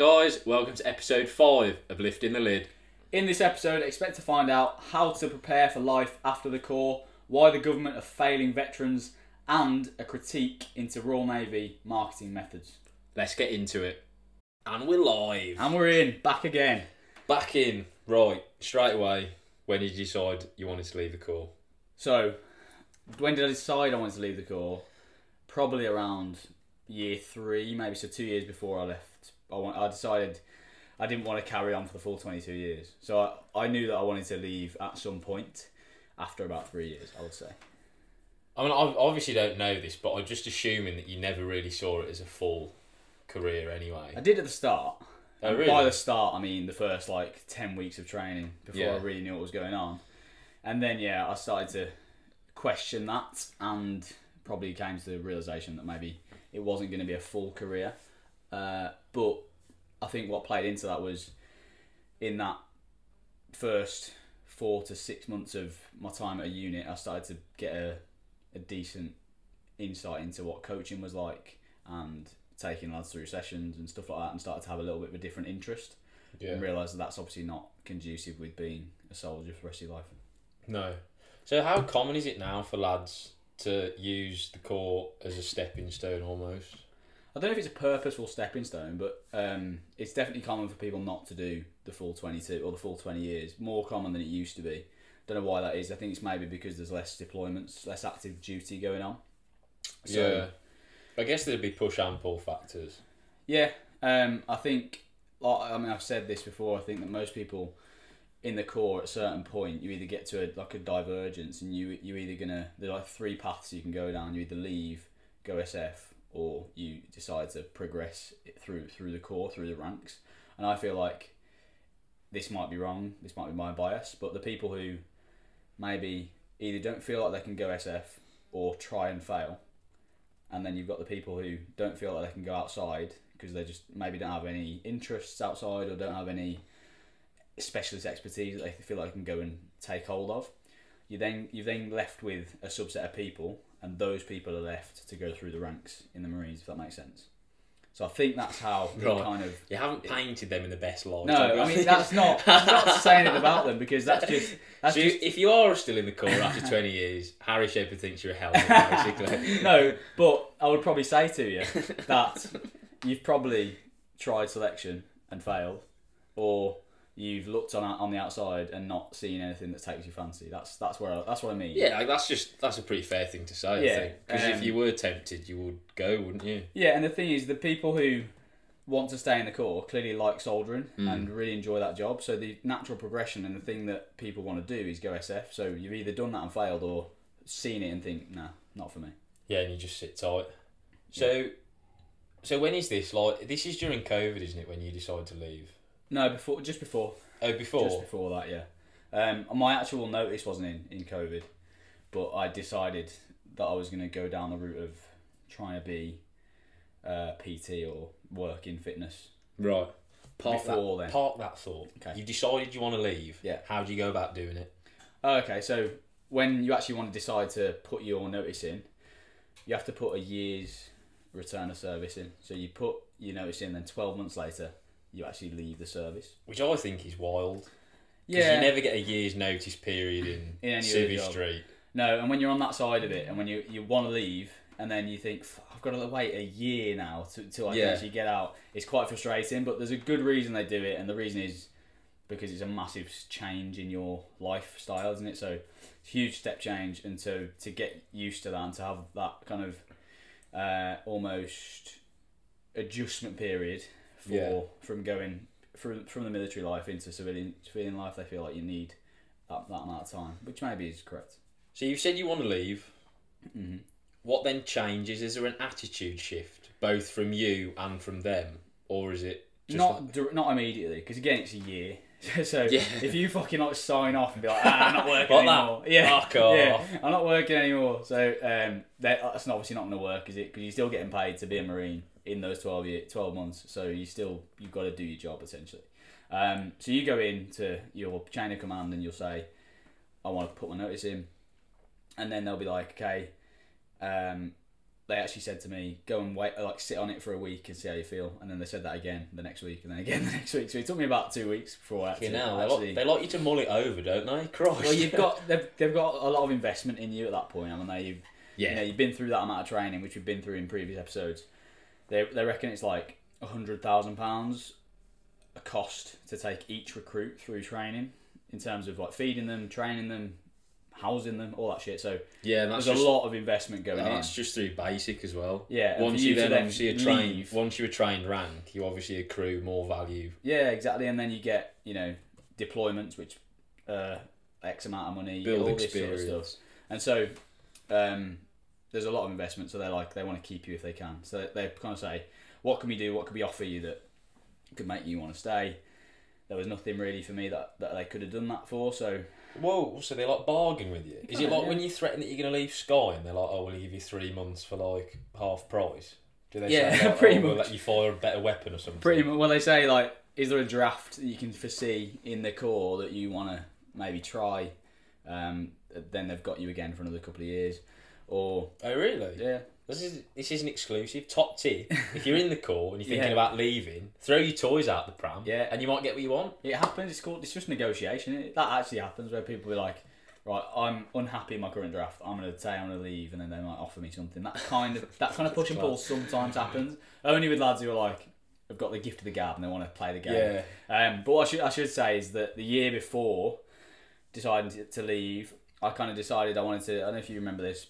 Alright guys, welcome to episode 5 of Lifting the Lid. In this episode, expect to find out how to prepare for life after the Corps, why the government are failing veterans, and a critique into Royal Navy marketing methods. Let's get into it. And we're live. And we're in, back again. Back in. Right, straight away, when did you decide you wanted to leave the Corps? So, when did I decide I wanted to leave the Corps? Probably around year 3, maybe so 2 years before I left. I decided I didn't want to carry on for the full 22 years. So I knew that I wanted to leave at some point after about 3 years, I would say. I mean, I obviously don't know this, but I'm just assuming that you never really saw it as a full career anyway. I did at the start. Oh, really? By the start, I mean the first 10 weeks of training before Yeah. I really knew what was going on. And then, I started to question that and probably came to the realisation that maybe it wasn't going to be a full career. But I think what played into that was in that first 4 to 6 months of my time at a unit, I started to get a decent insight into what coaching was like and taking lads through sessions and stuff like that, and started to have a little bit of a different interest and realised that that's obviously not conducive with being a soldier for the rest of your life. No. So how common is it now for lads to use the Corps as a stepping stone almost? I don't know if it's a purposeful stepping stone, but it's definitely common for people not to do the full 22 or the full 20 years. More common than it used to be. Don't know why that is. I think it's maybe because there's less deployments, less active duty going on. So, Yeah. I guess there'd be push and pull factors. Yeah, I think, I've said this before, I think that most people in the Corps at a certain point, you either get to a divergence and you're either there are 3 paths you can go down. You either leave, go SF, or you decide to progress through the Corps, through the ranks. And I feel like this might be wrong, this might be my bias, but the people who maybe either don't feel like they can go SF or try and fail, and then you've got the people who don't feel like they can go outside because they just maybe don't have any interests outside or don't have any specialist expertise that they feel like they can go and take hold of. You're then left with a subset of people, and those people are left to go through the ranks in the Marines, if that makes sense. So I think that's how Right. You haven't painted them in the best light. No, I mean that's not saying it about them, because if you are still in the Corps after 20 years, Harry Shepherd thinks you're a hell basically. No, but I would probably say to you that you've probably tried selection and failed, or you've looked on the outside and not seen anything that takes your fancy. That's what I mean. Yeah, that's a pretty fair thing to say. Yeah, I think, because if you were tempted, you would go, wouldn't you? Yeah, and the thing is, the people who want to stay in the Corps clearly like soldiering and really enjoy that job. So the natural progression and the thing that people want to do is go SF. So you've either done that and failed, or seen it and think, nah, not for me. Yeah, and you just sit tight. So when is this? This is during COVID, isn't it? When you decide to leave? No, just before. Oh, before? Just before that, yeah. My actual notice wasn't in COVID, but I decided that I was going to go down the route of trying to be PT or work in fitness. Right. Park that thought. Okay. You've decided you want to leave. Yeah. How do you go about doing it? Okay, so when you actually want to decide to put your notice in, you have to put a year's return of service in. So you put your notice in, then 12 months later, you actually leave the service. Which I think is wild. Yeah. Because you never get a year's notice period in any Civvy other job. Street. No, and when you're on that side of it, and when you want to leave, and then you think, I've got to wait a year now till I can actually get out, it's quite frustrating, but there's a good reason they do it, and the reason is because it's a massive change in your lifestyle, isn't it? So, huge step change, and so to get used to that and to have that kind of almost adjustment period from going from the military life into civilian life, they feel like you need that amount of time, which maybe is correct. So you've said you want to leave. Mm-hmm. What then changes? Is there an attitude shift, both from you and from them, or is it just not immediately? Because again, it's a year. So Yeah. if you fucking sign off and be like, I'm not working anymore. Fuck off. I'm not working anymore. So that's obviously not going to work, is it? Because you're still getting paid to be a Marine in those 12 months. So you've got to do your job essentially. So you go into your chain of command and you'll say, I want to put my notice in, and then they'll be like, okay, they actually said to me, go and wait, like sit on it for a week and see how you feel. And then they said that again the next week, and then again the next week. So it took me about 2 weeks before I actually. They like you to mull it over, don't they? Christ. Well, they've got a lot of investment in you at that point, haven't they? You've been through that amount of training, which we've been through in previous episodes. They reckon it's like £100,000 a cost to take each recruit through training, in terms of like feeding them, training them, housing them, all that shit. So there's a lot of investment going in. That's just through basic as well. Yeah. Once you then obviously once you're a trained rank, you obviously accrue more value. Yeah, exactly. And then you get, deployments, which X amount of money, build all experience. This sort of stuff. And so there's a lot of investment. So they want to keep you if they can. So they kind of say, what can we do? What can we offer you that could make you want to stay? There was nothing really for me that they could have done that for. So. Whoa, so they like bargain with you? Is it like when you threaten that you're going to leave Sky and they're like, oh, we'll give you 3 months for like half price? Do they say like, pretty much. We'll let you fire a better weapon or something? Pretty much. Well, they say like, is there a draft that you can foresee in the core that you want to maybe try? Then they've got you again for another couple of years. Or oh really? Yeah. This isn't exclusive. Top tip: if you're in the core and you're thinking about leaving, throw your toys out the pram. Yeah. And you might get what you want. It happens. It's just negotiation. That actually happens where people be like, right, I'm unhappy in my current draft. I'm going to say I'm going to leave, and then they might offer me something. That kind of push and pull sometimes happens. Only with lads who are like, have got the gift of the gab and they want to play the game. Yeah. But what I should say is that the year before deciding to leave, I kind of decided I wanted to. I don't know if you remember this.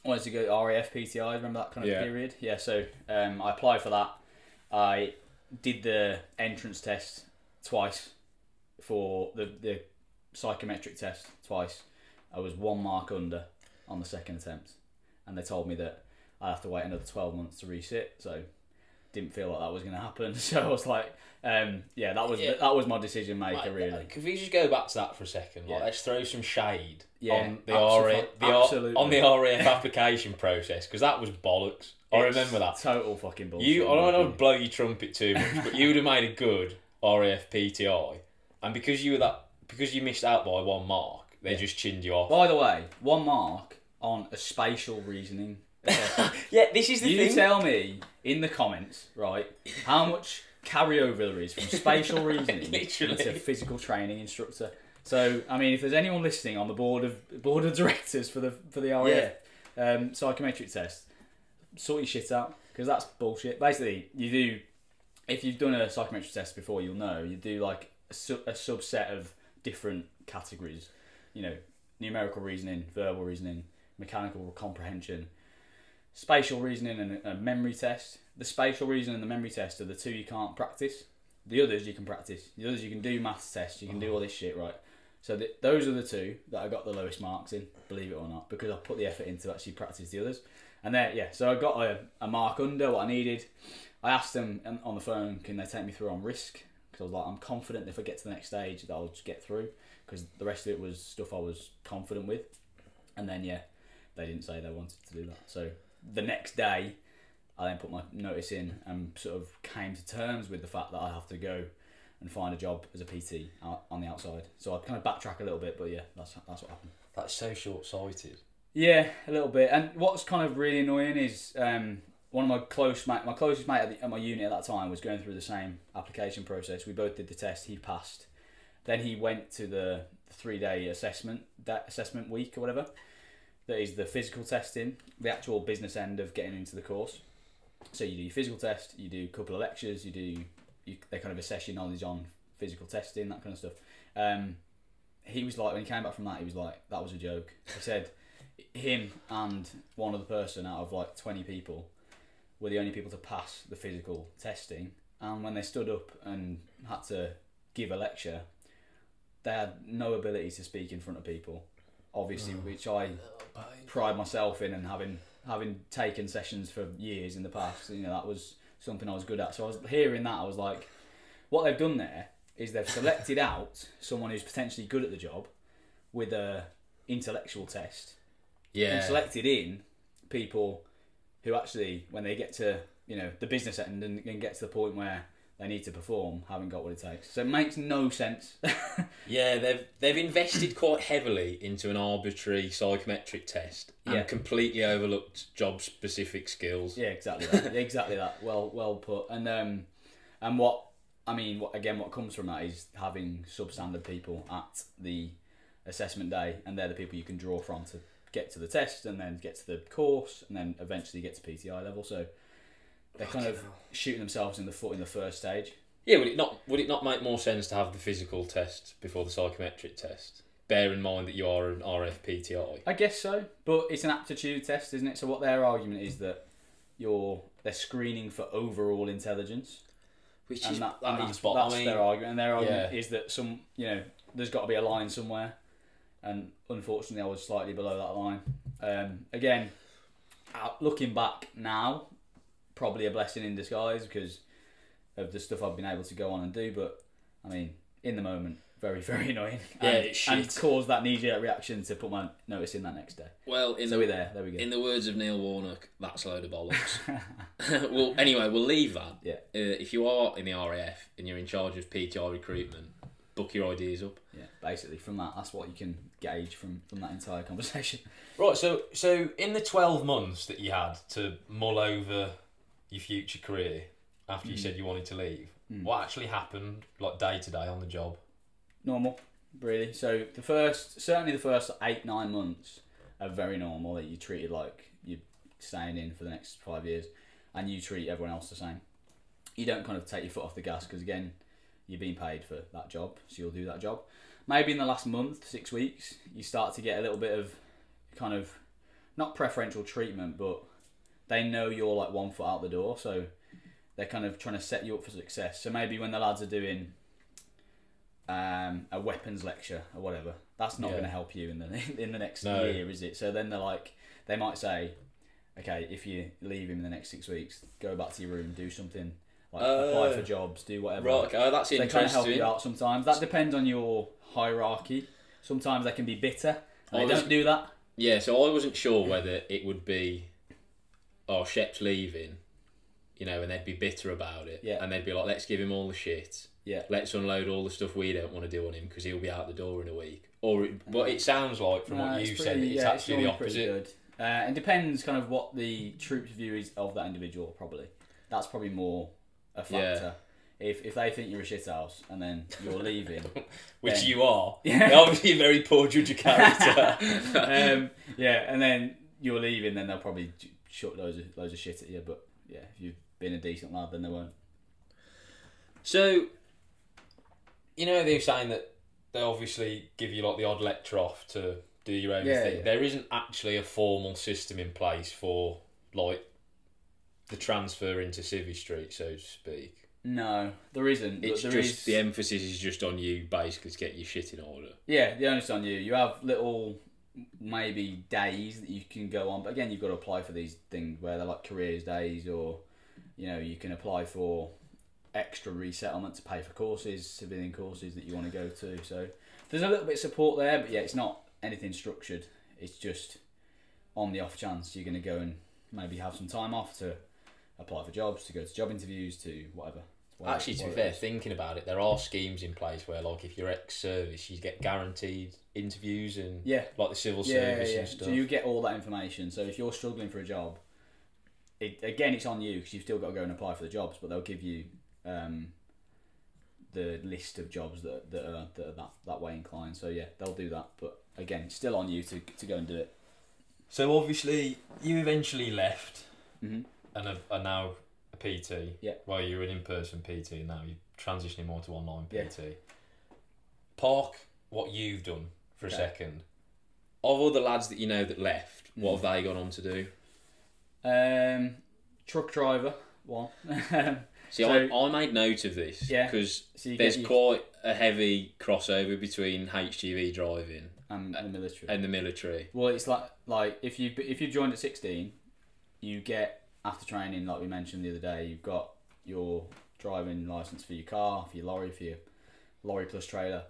I wanted to go RAF PTI, remember that kind of period? Yeah, so I applied for that. I did the entrance test twice for the psychometric test twice. I was 1 mark under on the second attempt. And they told me that I'd have to wait another 12 months to resit, so didn't feel like that was going to happen. So I was like, that was my decision maker, really. Could we just go back to that for a second? Like, let's throw some shade on the on the RAF application process, because that was bollocks. I remember that. Total fucking bullshit. I don't want to blow your trumpet too much, but you would have made a good RAF PTI, and because you missed out by 1 mark, they just chinned you off. By the way, 1 mark on a spatial reasoning. Yeah, this is the thing. You tell me in the comments, right, how much carryover there is from spatial reasoning into physical training instructor. So, I mean, if there's anyone listening on the board of directors for the RAF psychometric test, sort your shit out, because that's bullshit. Basically, if you've done a psychometric test before, you'll know you do like a subset of different categories. Numerical reasoning, verbal reasoning, mechanical comprehension, spatial reasoning, and a memory test. The spatial reasoning and the memory test are the 2 you can't practice. The others you can practice. The others you can do maths tests, you can do all this shit, right? So those are the 2 that I got the lowest marks in, believe it or not, because I put the effort in to actually practice the others. And so I got a mark under what I needed. I asked them on the phone, can they take me through on risk? Because I was like, I'm confident if I get to the next stage that I'll just get through, because the rest of it was stuff I was confident with. And then, they didn't say they wanted to do that. So the next day, I then put my notice in and sort of came to terms with the fact that I have to go and find a job as a PT on the outside. So I kind of backtrack a little bit, but that's what happened. That's so short-sighted. Yeah, a little bit. And what's kind of really annoying is one of my closest mate at my unit at that time was going through the same application process. We both did the test. He passed. Then he went to the 3-day assessment week or whatever. That is the physical testing, the actual business end of getting into the course. So you do your physical test, you do a couple of lectures, they kind of assess your knowledge on physical testing, that kind of stuff. He was like, when he came back from that, he was like, that was a joke. He said him and one other person out of like 20 people were the only people to pass the physical testing. And when they stood up and had to give a lecture, they had no ability to speak in front of people, obviously, which I pride myself in, and having taken sessions for years in the past, that was something I was good at. So I was hearing that, I was like, what they've done there is they've selected out someone who's potentially good at the job with a intellectual test, and selected in people who actually, when they get to the business end and get to the point where they need to perform haven't got what it takes. So it makes no sense. Yeah, they've invested quite heavily into an arbitrary psychometric test and completely overlooked job specific skills. Yeah, exactly that. Exactly that. Well put. And what comes from that is having substandard people at the assessment day, and they're the people you can draw from to get to the test and then get to the course and then eventually get to PTI level. So they're kind of shooting themselves in the foot in the first stage. Yeah, would it not make more sense to have the physical test before the psychometric test? Bear in mind that you are an RFPTI. I guess so, but it's an aptitude test, isn't it? So what their argument is that they're screening for overall intelligence, Which and is that's I mean, their argument. And their argument is that there's got to be a line somewhere, and unfortunately, I was slightly below that line. Again, looking back now, probably a blessing in disguise because of the stuff I've been able to go on and do. But I mean, in the moment, very, very annoying. And caused that knee-jerk reaction to put my notice in that next day. Well, there we go. In the words of Neil Warnock, that's a load of bollocks. Well, anyway, we'll leave that. Yeah. If you are in the RAF and you're in charge of PTI recruitment, book your ideas up. Yeah, basically from that's what you can gauge from that entire conversation. Right, so in the 12 months that you had to mull over your future career after you said you wanted to leave, what actually happened, like day to day on the job? Normal, really. So the first 8-9 months are very normal. That you treated like you're staying in for the next 5 years, and you treat everyone else the same. You don't kind of take your foot off the gas because again, you're being paid for that job, so you'll do that job. Maybe in the last month, 6 weeks, you start to get a little bit of kind of not preferential treatment, but they know you're like 1 foot out the door, so they're kind of trying to set you up for success. So maybe when the lads are doing a weapons lecture or whatever, that's not going to help you in the next year, is it? So then they might say, okay, if you leave him in the next 6 weeks, go back to your room, do something, like apply for jobs, do whatever. Right, okay, that's interesting. They kind of help you out sometimes. That depends on your hierarchy. Sometimes they can be bitter. They don't do that. Yeah, so I wasn't sure whether it would be, Shep's leaving, and they'd be bitter about it. Yeah. And they'd be like, let's give him all the shit. Yeah. Let's unload all the stuff we don't want to do on him because he'll be out the door in a week. But it sounds like, from what you said, it's actually the opposite. Good. It depends kind of what the troop's view is of that individual, probably. That's probably more a factor. Yeah. If they think you're a shithouse and then you're leaving... Which then, you are. Yeah. You're obviously a very poor judge of character. And then you're leaving, then they'll probably shut loads of shit at you. But yeah, if you've been a decent lad, then they won't. So, they were saying that they obviously give you like the odd lecture off to do your own thing. Yeah. There isn't actually a formal system in place for like the transfer into Civvy Street, so to speak. No, there isn't. It's just the emphasis is just on you, basically, to get your shit in order. Yeah, the onus on you. You have little maybe days that you can go on, but again, you've got to apply for these things where they're like careers days, or you can apply for extra resettlement to pay for courses, civilian courses that you want to go to. So there's a little bit of support there, but yeah, it's not anything structured. It's just on the off chance you're going to go and maybe have some time off to apply for jobs, to go to job interviews, to whatever. Actually, to be fair, thinking about it, there are schemes in place where, like, if you're ex-service, you get guaranteed interviews and like the civil service and stuff. So you get all that information. So if you're struggling for a job, it's on you because you've still got to go and apply for the jobs, but they'll give you the list of jobs that are that way inclined. So yeah, they'll do that, but again, still on you to go and do it. So obviously, you eventually left and are now a PT. Yeah. Well, you're an in-person PT and now you're transitioning more to online PT. Yeah. Park what you've done for a second. Of all the lads that that left, what have they gone on to do? Truck driver, one. See, I made note of this because there's quite a heavy crossover between HGV driving and the military. Well, it's like if you joined at 16, you get, after training, like we mentioned the other day, you've got your driving licence for your car, for your lorry plus trailer,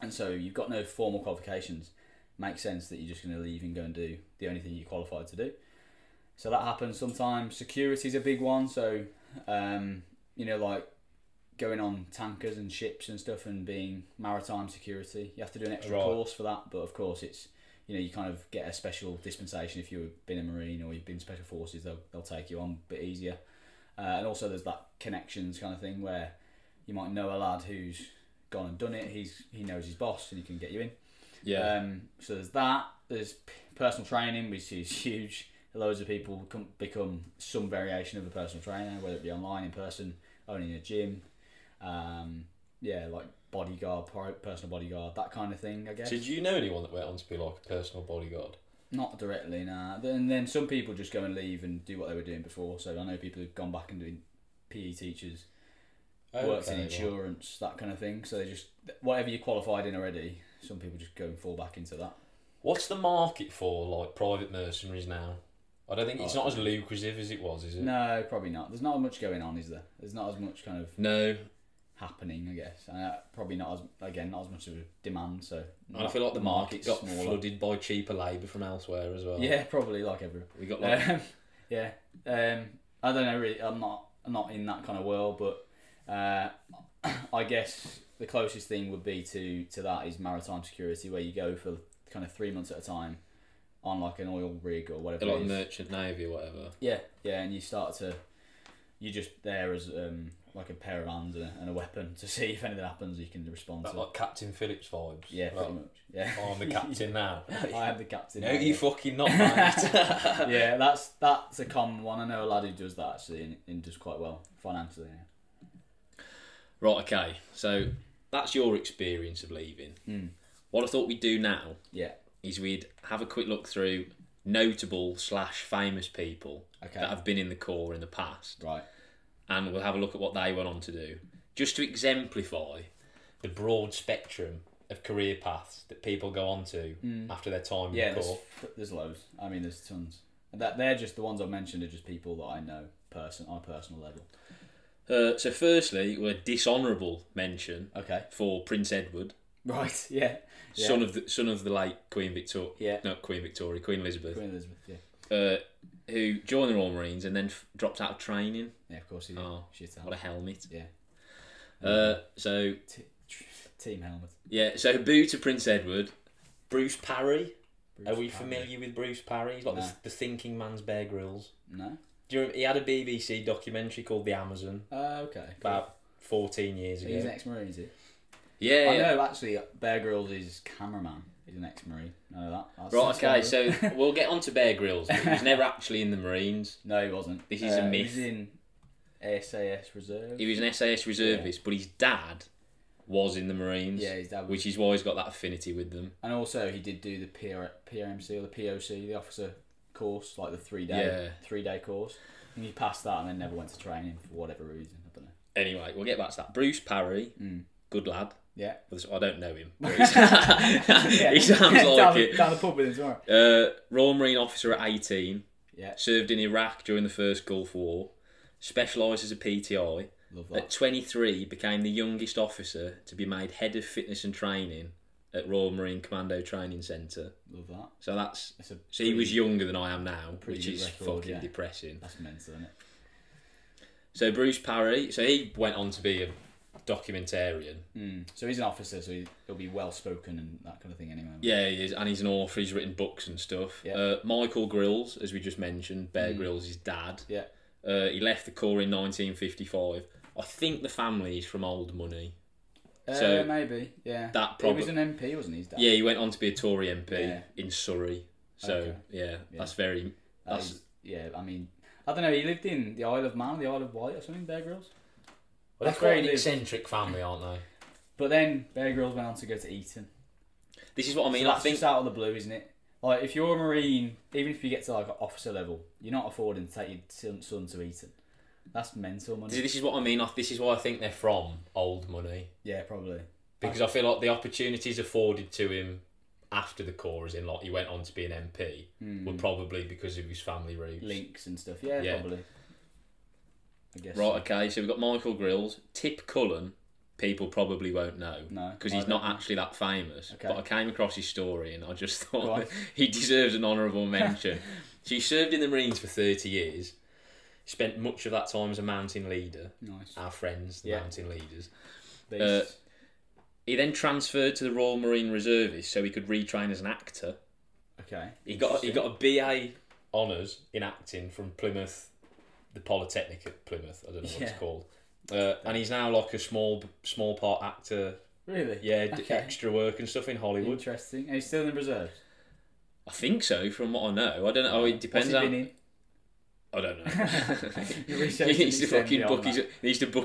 and so you've got no formal qualifications. Makes sense that you're just going to leave and go and do the only thing you're qualified to do. So that happens sometimes. Security's a big one. So, like going on tankers and ships and stuff and being maritime security. You have to do an extra Right. course for that, but of course it's, you know, you kind of get a special dispensation if you've been a Marine or you've been Special Forces. They'll take you on a bit easier. And also there's that connections kind of thing where you might know a lad who's gone and done it. He knows his boss and he can get you in. Yeah. So there's that. There's personal training, which is huge. Loads of people become some variation of a personal trainer, whether it be online, in person, owning a gym. Like bodyguard, personal bodyguard, that kind of thing, I guess. Did you know anyone that went on to be like a personal bodyguard? Not directly, nah. And then some people just go and leave and do what they were doing before. So I know people who've gone back and doing PE teachers, worked in insurance, that kind of thing. So they just, whatever you qualified in already, some people just go and fall back into that. What's the market for like private mercenaries now? I don't think it's not as lucrative as it was, is it? No, probably not. There's not as much going on, is there? There's not as much kind of No. happening, I guess. Probably not as much of a demand. So I feel like the market got smaller. flooded by cheaper labour from elsewhere as well. Yeah, probably like everyone. We got like I don't know really. I'm not in that kind of world, but I guess the closest thing would be to that is maritime security, where you go for kind of 3 months at a time on like an oil rig or whatever. like merchant navy or whatever. Yeah, and you're just there as like a pair of hands and a weapon to see if anything happens. You can respond to. Like Captain Phillips vibes. Yeah, pretty much. Yeah. I'm the captain now. I am the captain. No, now, you fucking not, mate. Yeah, that's a common one. I know a lad who does that actually and does quite well financially. Yeah. Right, okay. So that's your experience of leaving. What I thought we'd do now is we'd have a quick look through notable / famous people that have been in the Corps in the past. Right. And we'll have a look at what they went on to do. Just to exemplify the broad spectrum of career paths that people go on to after their time in the Corps. There's loads. I mean, there's tons. They're just the ones I've mentioned are just people that I know on a personal level. So firstly, we're dishonourable mention for Prince Edward. Right, yeah. Son of the late Queen Victoria. Yeah. Not Queen Victoria, Queen Elizabeth. Queen Elizabeth, yeah. Who joined the Royal Marines and then dropped out of training. Yeah, of course he did. Oh, what a helmet. Yeah. So... Team helmet. Yeah, so boo to Prince Edward. Bruce Parry. Are we familiar with Bruce Parry? He's like the thinking man's Bear Grylls. No. Do you remember, he had a BBC documentary called The Amazon. Okay. Cool. About 14 years ago. He's an ex-Marine, is he? Yeah. I know, actually, Bear Grylls is cameraman. He's an ex-Marine. I know that. Right, okay, so we'll get on to Bear Grylls, but he was never actually in the Marines. No, he wasn't. This is a myth. He was in SAS Reserve. He was an SAS reservist, but his dad was in the Marines. Yeah, his dad was. Which is why he's got that affinity with them. And also, he did do the PRMC or the POC, the officer course, like the 3-day course. And he passed that and then never went to training for whatever reason. I don't know. Anyway, we'll get back to that. Bruce Parry, good lad. Yeah. I don't know him. He sounds like it. Down the pub with him tomorrow. Royal Marine officer at 18. Yeah. Served in Iraq during the First Gulf War. Specialised as a PTI. Love that. At 23, became the youngest officer to be made head of fitness and training at Royal Marine Commando Training Centre. Love that. So he was younger than I am now, which is fucking depressing. That's mental, isn't it? So Bruce Parry, he went on to be a documentarian. So he's an officer, so he'll be well spoken and that kind of thing anyway. Yeah, he is, and he's an author. He's written books and stuff. Yeah. Michael Grylls, as we just mentioned, Bear Grylls' his dad. Yeah. He left the Corps in 1955. I think the family is from Old Money. So maybe, yeah. He was an MP, wasn't he? His dad? Yeah, he went on to be a Tory MP in Surrey. So that's very. I mean, I don't know. He lived in the Isle of Man, the Isle of Wight, or something. Bear Grylls. Well, they're quite an eccentric family, aren't they? But then Bear Grylls went on to go to Eton. This is what I mean. So that's just out of the blue, isn't it? Like, if you're a Marine, even if you get to like an officer level, you're not affording to take your son to Eton. That's mental money. This is what I mean. This is why I think they're from Old Money. Yeah, probably. Because I feel like the opportunities afforded to him after the Corps, as in like he went on to be an MP, were probably because of his family roots. Links and stuff. Yeah. Probably. I guess. Right, okay, so we've got Michael Grylls. Tip Cullen, people probably won't know. No. Because he's not actually that famous. Okay. But I came across his story and I just thought he deserves an honourable mention. So he served in the Marines for 30 years. Spent much of that time as a mountain leader. Nice. Our friends, the mountain leaders. He then transferred to the Royal Marine Reservists so he could retrain as an actor. Okay. He got a BA honours in acting from Plymouth, the Polytechnic at Plymouth. I don't know what it's called. And he's now like a small part actor. Really? Yeah, extra work and stuff in Hollywood. Interesting. And he's still in the reserves? I think so, from what I know. I don't know. It depends. What's he been in? I don't know. He needs to fucking book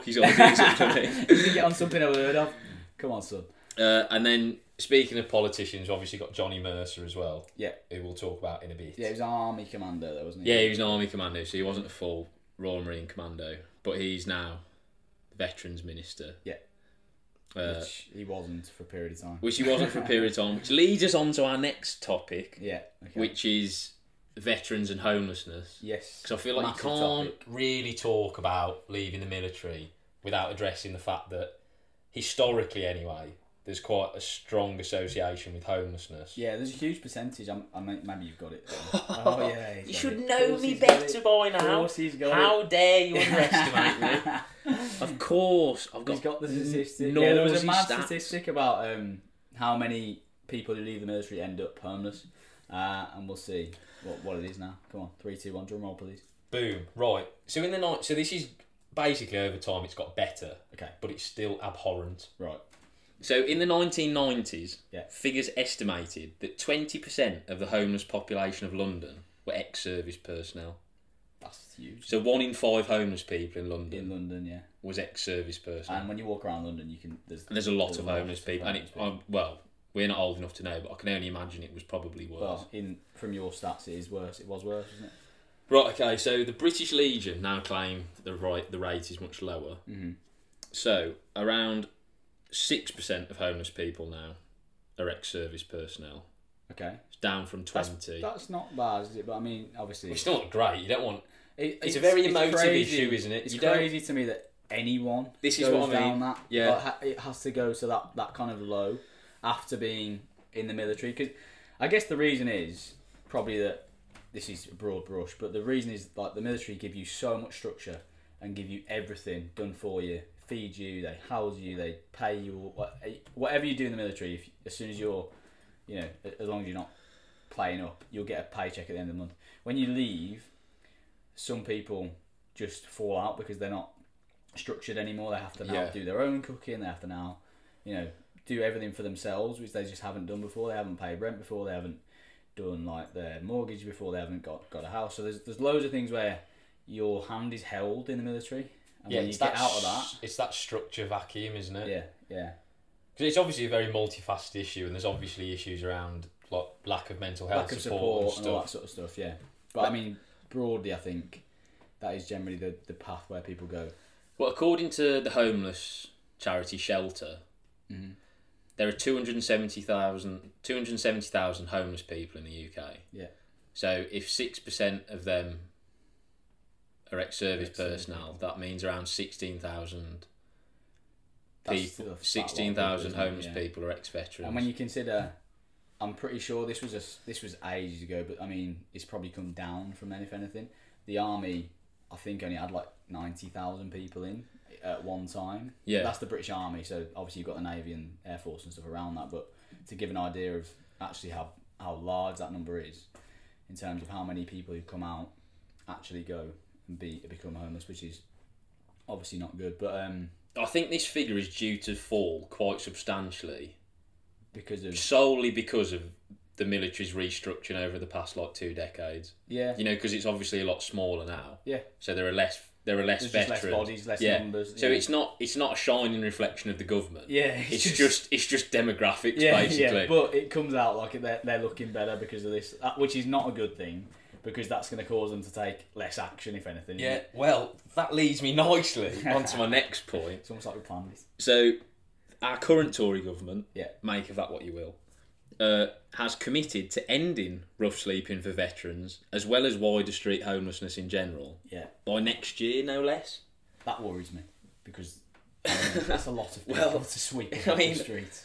his holidays. He needs to get on something I've heard of. Come on, son. And then, speaking of politicians, obviously got Johnny Mercer as well. Yeah. Who we'll talk about in a bit. Yeah, he was an army commando though, wasn't he? Yeah, he was an army commando, so he wasn't a full Royal Marine Commando. But he's now Veterans Minister. Yeah. Which he wasn't for a period of time. Which leads us on to our next topic. Yeah. Okay. Which is veterans and homelessness. Yes. Because I feel like you can't really talk about leaving the military without addressing the fact that, historically anyway, there's quite a strong association with homelessness. Yeah, there's a huge percentage. I mean, maybe you've got it. Oh yeah. You should know me better by now. Of course he's got How dare you underestimate me? Of course, He's got the statistic. Yeah, there was a mad statistic about how many people who leave the military end up homeless, and we'll see what it is now. Come on, 3, 2, 1, drum roll, please. Boom. Right. So in the night. So this is basically over time. It's got better. Okay. But it's still abhorrent. Right. So in the 1990s, figures estimated that 20% of the homeless population of London were ex-service personnel. That's huge. So 1 in 5 homeless people in London. In London, yeah. Was ex-service personnel. And when you walk around London, you can. There's a lot of homeless people, well, we're not old enough to know, but I can only imagine it was probably worse. Well, from your stats, it is worse. It was worse, wasn't it? Right. Okay. So the British Legion now claim that the rate is much lower. Mm-hmm. So around 6% of homeless people now are ex-service personnel. Okay. It's down from 20. That's not bad, is it? But I mean, obviously, it's not great. You don't want. It's a very emotive issue, isn't it? It's crazy to me that anyone goes down that. Yeah. Like, it has to go to that kind of low after being in the military. Because I guess the reason is probably that this is a broad brush, but the reason is like the military give you so much structure and give you everything done for you. Feed you, they house you, they pay you, whatever you do in the military. As soon as you're, as long as you're not playing up, you'll get a paycheck at the end of the month. When you leave, some people just fall out because they're not structured anymore. They have to now do their own cooking. They have to now, do everything for themselves, which they just haven't done before. They haven't paid rent before. They haven't done like their mortgage before. They haven't got a house. So there's loads of things where your hand is held in the military. And when you get out of that, it's that structure vacuum, isn't it? Yeah. Because it's obviously a very multifaceted issue, and there's obviously issues around like lack of mental health support and all that sort of stuff. Yeah, but I mean, broadly, I think that is generally the path where people go. Well, according to the homeless charity Shelter, there are 270,000 homeless people in the UK. Yeah. So if 6% of them are ex-service personnel, that means around 16,000 people. 16,000 homeless people are ex-veterans. And when you consider, I'm pretty sure this was ages ago, but I mean, it's probably come down from then, if anything. The army, I think, only had like 90,000 people in at one time. Yeah, that's the British Army. So obviously you've got the Navy and Air Force and stuff around that. But to give an idea of actually how large that number is, in terms of how many people who come out actually go and become homeless, which is obviously not good. But I think this figure is due to fall quite substantially solely because of the military's restructuring over the past 2 decades. Yeah, because it's obviously a lot smaller now. Yeah, so there are less veterans, just less bodies, less numbers. So it's not a shining reflection of the government. Yeah, it's just demographics basically. Yeah, but it comes out like they're looking better because of this, which is not a good thing. Because that's going to cause them to take less action, if anything. Yeah, well, that leads me nicely onto my next point. It's almost like we planned this. So, our current Tory government, make of that what you will, has committed to ending rough sleeping for veterans, as well as wider street homelessness in general, by next year, no less. That worries me, because that's a lot of people to sweep the streets.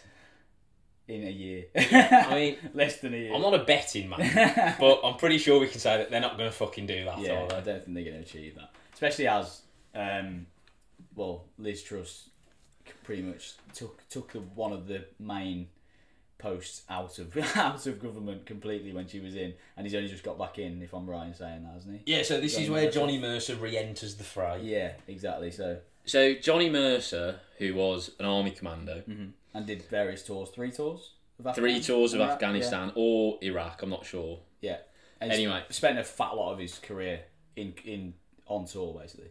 In a year. I mean, less than a year. I'm not a betting man, but I'm pretty sure we can say that they're not going to fucking do that. Yeah, I don't think they're going to achieve that. especially as Liz Truss pretty much took one of the main posts out of government completely when she was in, and he's only just got back in, if I'm right in saying that, hasn't he? Yeah, so this is where Johnny Mercer re-enters the fray. Yeah, exactly. So Johnny Mercer, who was an army commando, and did various tours, 3 tours of Three tours of Afghanistan or Iraq, I'm not sure. Yeah. And anyway, spent a fat lot of his career in on tour, basically.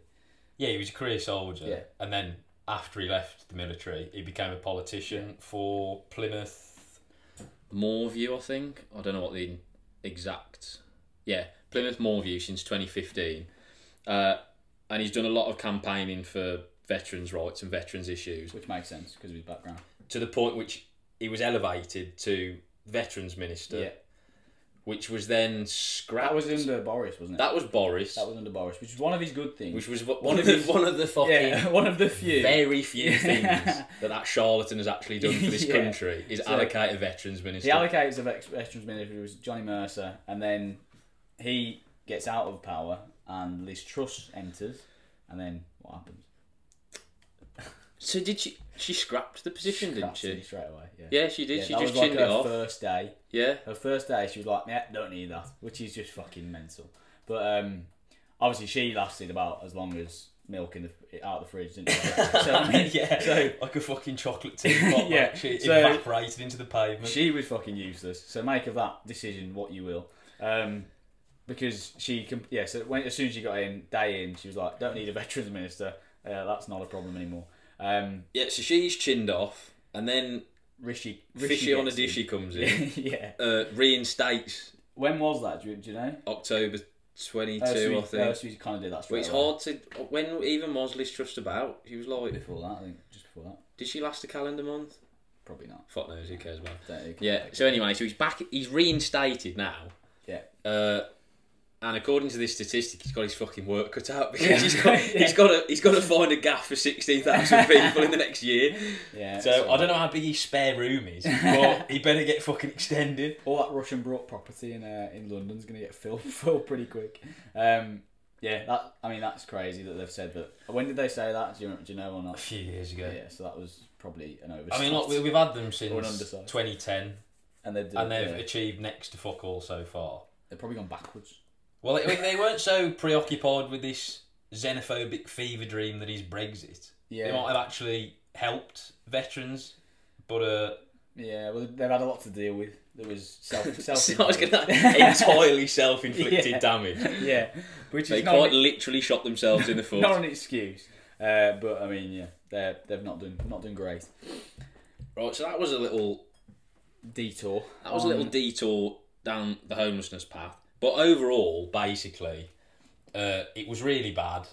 Yeah, he was a career soldier. Yeah. And then after he left the military, he became a politician for Plymouth Moorview, I think. I don't know what the exact... Yeah, Plymouth Moorview since 2015. And he's done a lot of campaigning for veterans' rights and veterans' issues. Which makes sense, because of his background. To the point which he was elevated to Veterans Minister. Yeah. Which was then scrapped. That was under Boris, wasn't it? That was Boris. That was under Boris, which was one of his good things. Which was one of the fucking one of the few very few things that charlatan has actually done for this country is allocate a Veterans Minister. He allocates a Veterans Minister, who was Johnny Mercer, and then he gets out of power, and Liz Truss enters, and then what happens? So did she scrapped the position, didn't she? Straight away, yeah. Yeah, she did. Yeah, she that just was chinned it off. Her first day. Yeah. Her first day, she was like, "Yeah, don't need that," which is just fucking mental. But obviously, she lasted about as long as milk out of the fridge, didn't she? So I mean, so like a fucking chocolate teapot. Yeah. Like, she evaporated into the pavement. She was fucking useless. So make of that decision what you will. Because she can, so as soon as she got in, day in, she was like, "Don't need a Veterans Minister. That's not a problem anymore." So she's chinned off, and then Rishi Fishy on a dishy comes in. Yeah. Reinstates. When was that? Do you know? October 22, I think. So we kind of did that straight Well, it's away. hard to... When even was Liz Truss about? She was like... Before that, I think. Just before that. Did she last a calendar month? Probably not. Fuck knows, who cares about it? Yeah. So anyway, so he's back... He's reinstated now. Yeah. And according to this statistic, he's got his fucking work cut out because he's got to find a gaff for 16,000 people in the next year. Yeah. So I don't know how big his spare room is, but he better get fucking extended. All that Russian brought property in London's going to get filled pretty quick. That's crazy that they've said that. When did they say that? Do you know or not? A few years ago. Yeah, so that was probably an oversight. I mean, look, we've had them since 2010, and they've achieved next to fuck all so far. They've probably gone backwards. Well, they weren't so preoccupied with this xenophobic fever dream that is Brexit. Yeah. They might have actually helped veterans, but... well, they've had a lot to deal with. There was entirely self-inflicted damage. Yeah. Which they quite literally shot themselves in the foot. Not an excuse. But, I mean, they've not done great. Right, so that was a little... detour. That was a little detour down the homelessness path. But overall, basically, it was really bad.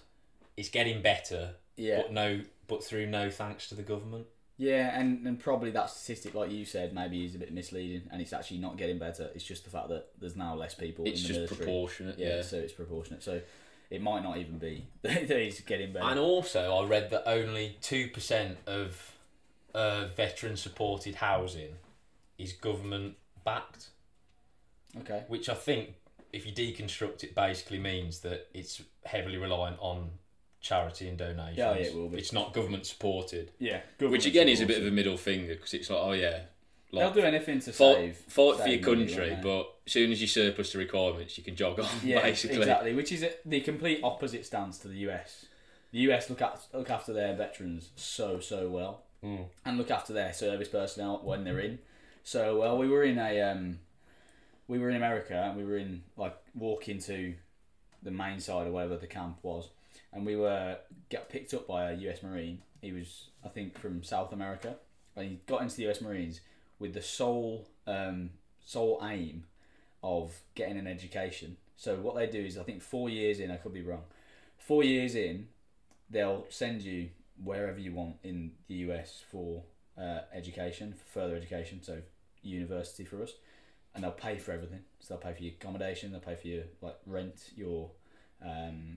It's getting better, but through no thanks to the government. Yeah, and probably that statistic, like you said, maybe is a bit misleading, and it's actually not getting better. It's just the fact that there's now less people in the military. It's just proportionate, yeah. So it's proportionate. So it might not even be that it's getting better. And also, I read that only 2% of veteran-supported housing is government-backed. Okay. Which I think, if you deconstruct it, basically means that it's heavily reliant on charity and donations. Yeah, it will be. It's not government supported. Yeah, which again is a bit of a middle finger because it's like, they'll do anything to fight for your country, but as soon as you surplus the requirements, you can jog on. Yeah, basically. Exactly. Which is the complete opposite stance to the US. The US look after their veterans so well, and look after their service personnel when they're in so well. We were in America, and we were in walk into the main side or wherever the camp was, and we got picked up by a US Marine. He was, I think, from South America, and he got into the US Marines with the sole aim of getting an education. So what they do is, I think 4 years in, I could be wrong, 4 years in, they'll send you wherever you want in the US for education, for further education, so university for us. And they'll pay for everything. So they'll pay for your accommodation, they'll pay for your rent, your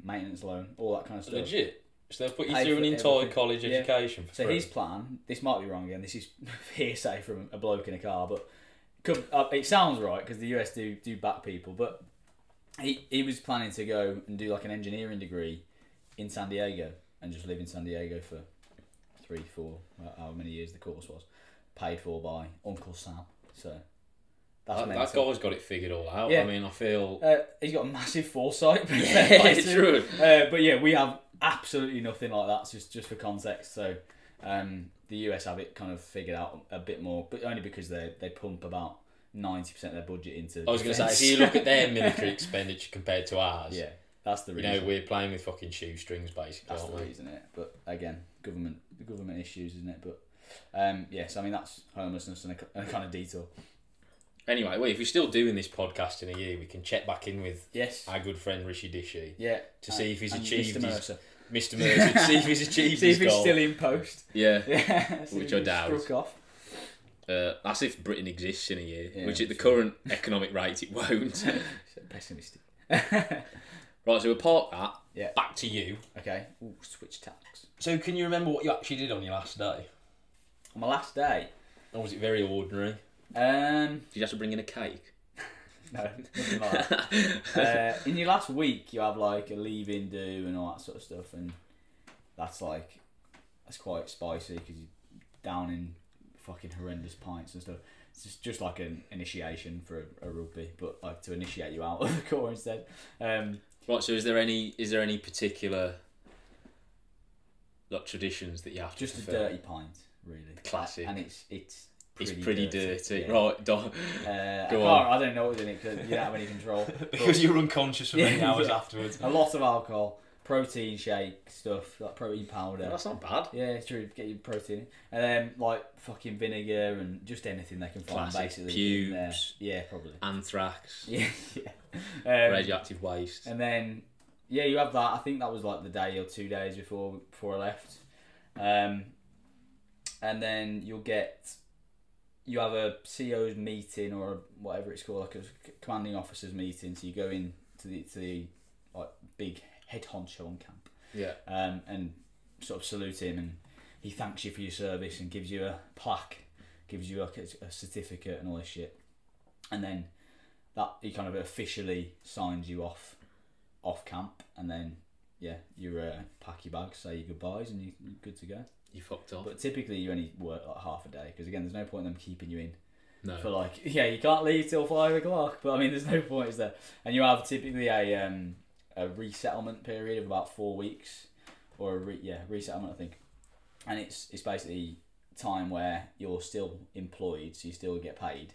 maintenance loan, all that kind of stuff. Legit. So they'll put you through an entire college education for free. So his plan, this might be wrong again, this is hearsay from a bloke in a car, but it sounds right because the US do back people, but he was planning to go and do an engineering degree in San Diego and just live in San Diego for 3-4, however many years the course was, paid for by Uncle Sam. So that guy's got it figured all out. Yeah. I mean, I feel he's got a massive foresight. yeah, true. But yeah, we have absolutely nothing like that. Just for context. So the US have it kind of figured out a bit more, but only because they pump about 90% of their budget into. I was going to say, if you look at their military expenditure compared to ours, yeah, that's the reason. You know, we're playing with fucking shoestrings basically. That's the reason, isn't it? But again, government issues, isn't it? But yes, I mean that's homelessness and a kind of detour. Anyway, well, if we're still doing this podcast in a year, we can check back in with our good friend Rishi Dishi. Yeah, to see if he's achieved Mr. Mercer. Mr. Mercer, see if he's achieved see his if he's goal. still in post. Yeah, yeah, which I doubt. Struck off. That's if Britain exists in a year, which at the true. current economic rate it won't. Pessimistic. Right, so we'll park that. Yeah. Back to you. Okay. Ooh, switch tacks. So can you remember what you actually did on your last day? On my last day? Or was it very ordinary? Did you have to bring in a cake? No, nothing like that. In your last week, you have like a leave-in do and all that sort of stuff, and that's quite spicy because you're down in fucking horrendous pints and stuff. It's just like an initiation for a rugby, but like to initiate you out of the core instead. Right. So is there any particular like traditions that you have to just fulfill? a dirty pint, really. Classic. And it's pretty dirty. Yeah. Right. I don't know what's in it because you don't have any control. Because you're unconscious for many hours afterwards. A lot of alcohol. Protein shake stuff, like protein powder. Well, that's not bad. Yeah, it's true. Get your protein in. And then like fucking vinegar and just anything they can find. Classic. Basically. Pubes. Yeah, probably. Anthrax. Yeah. Radioactive waste. And then you have that. I think that was like the day or 2 days before I left. And then you have a CO's meeting or whatever it's called, like a commanding officers meeting. So you go in to the like big head honcho on camp, and sort of salute him, and he thanks you for your service and gives you a plaque, gives you like a certificate and all this shit, and then that he kind of officially signs you off camp, and then you pack your bags, say your goodbyes, and you're good to go. You fucked off. But typically you only work like half a day because again, there's no point in them keeping you in. No. For like, you can't leave till 5 o'clock. But I mean, there's no point, is there? And you have typically a resettlement period of about 4 weeks, or resettlement, I think. And it's basically time where you're still employed, so you still get paid,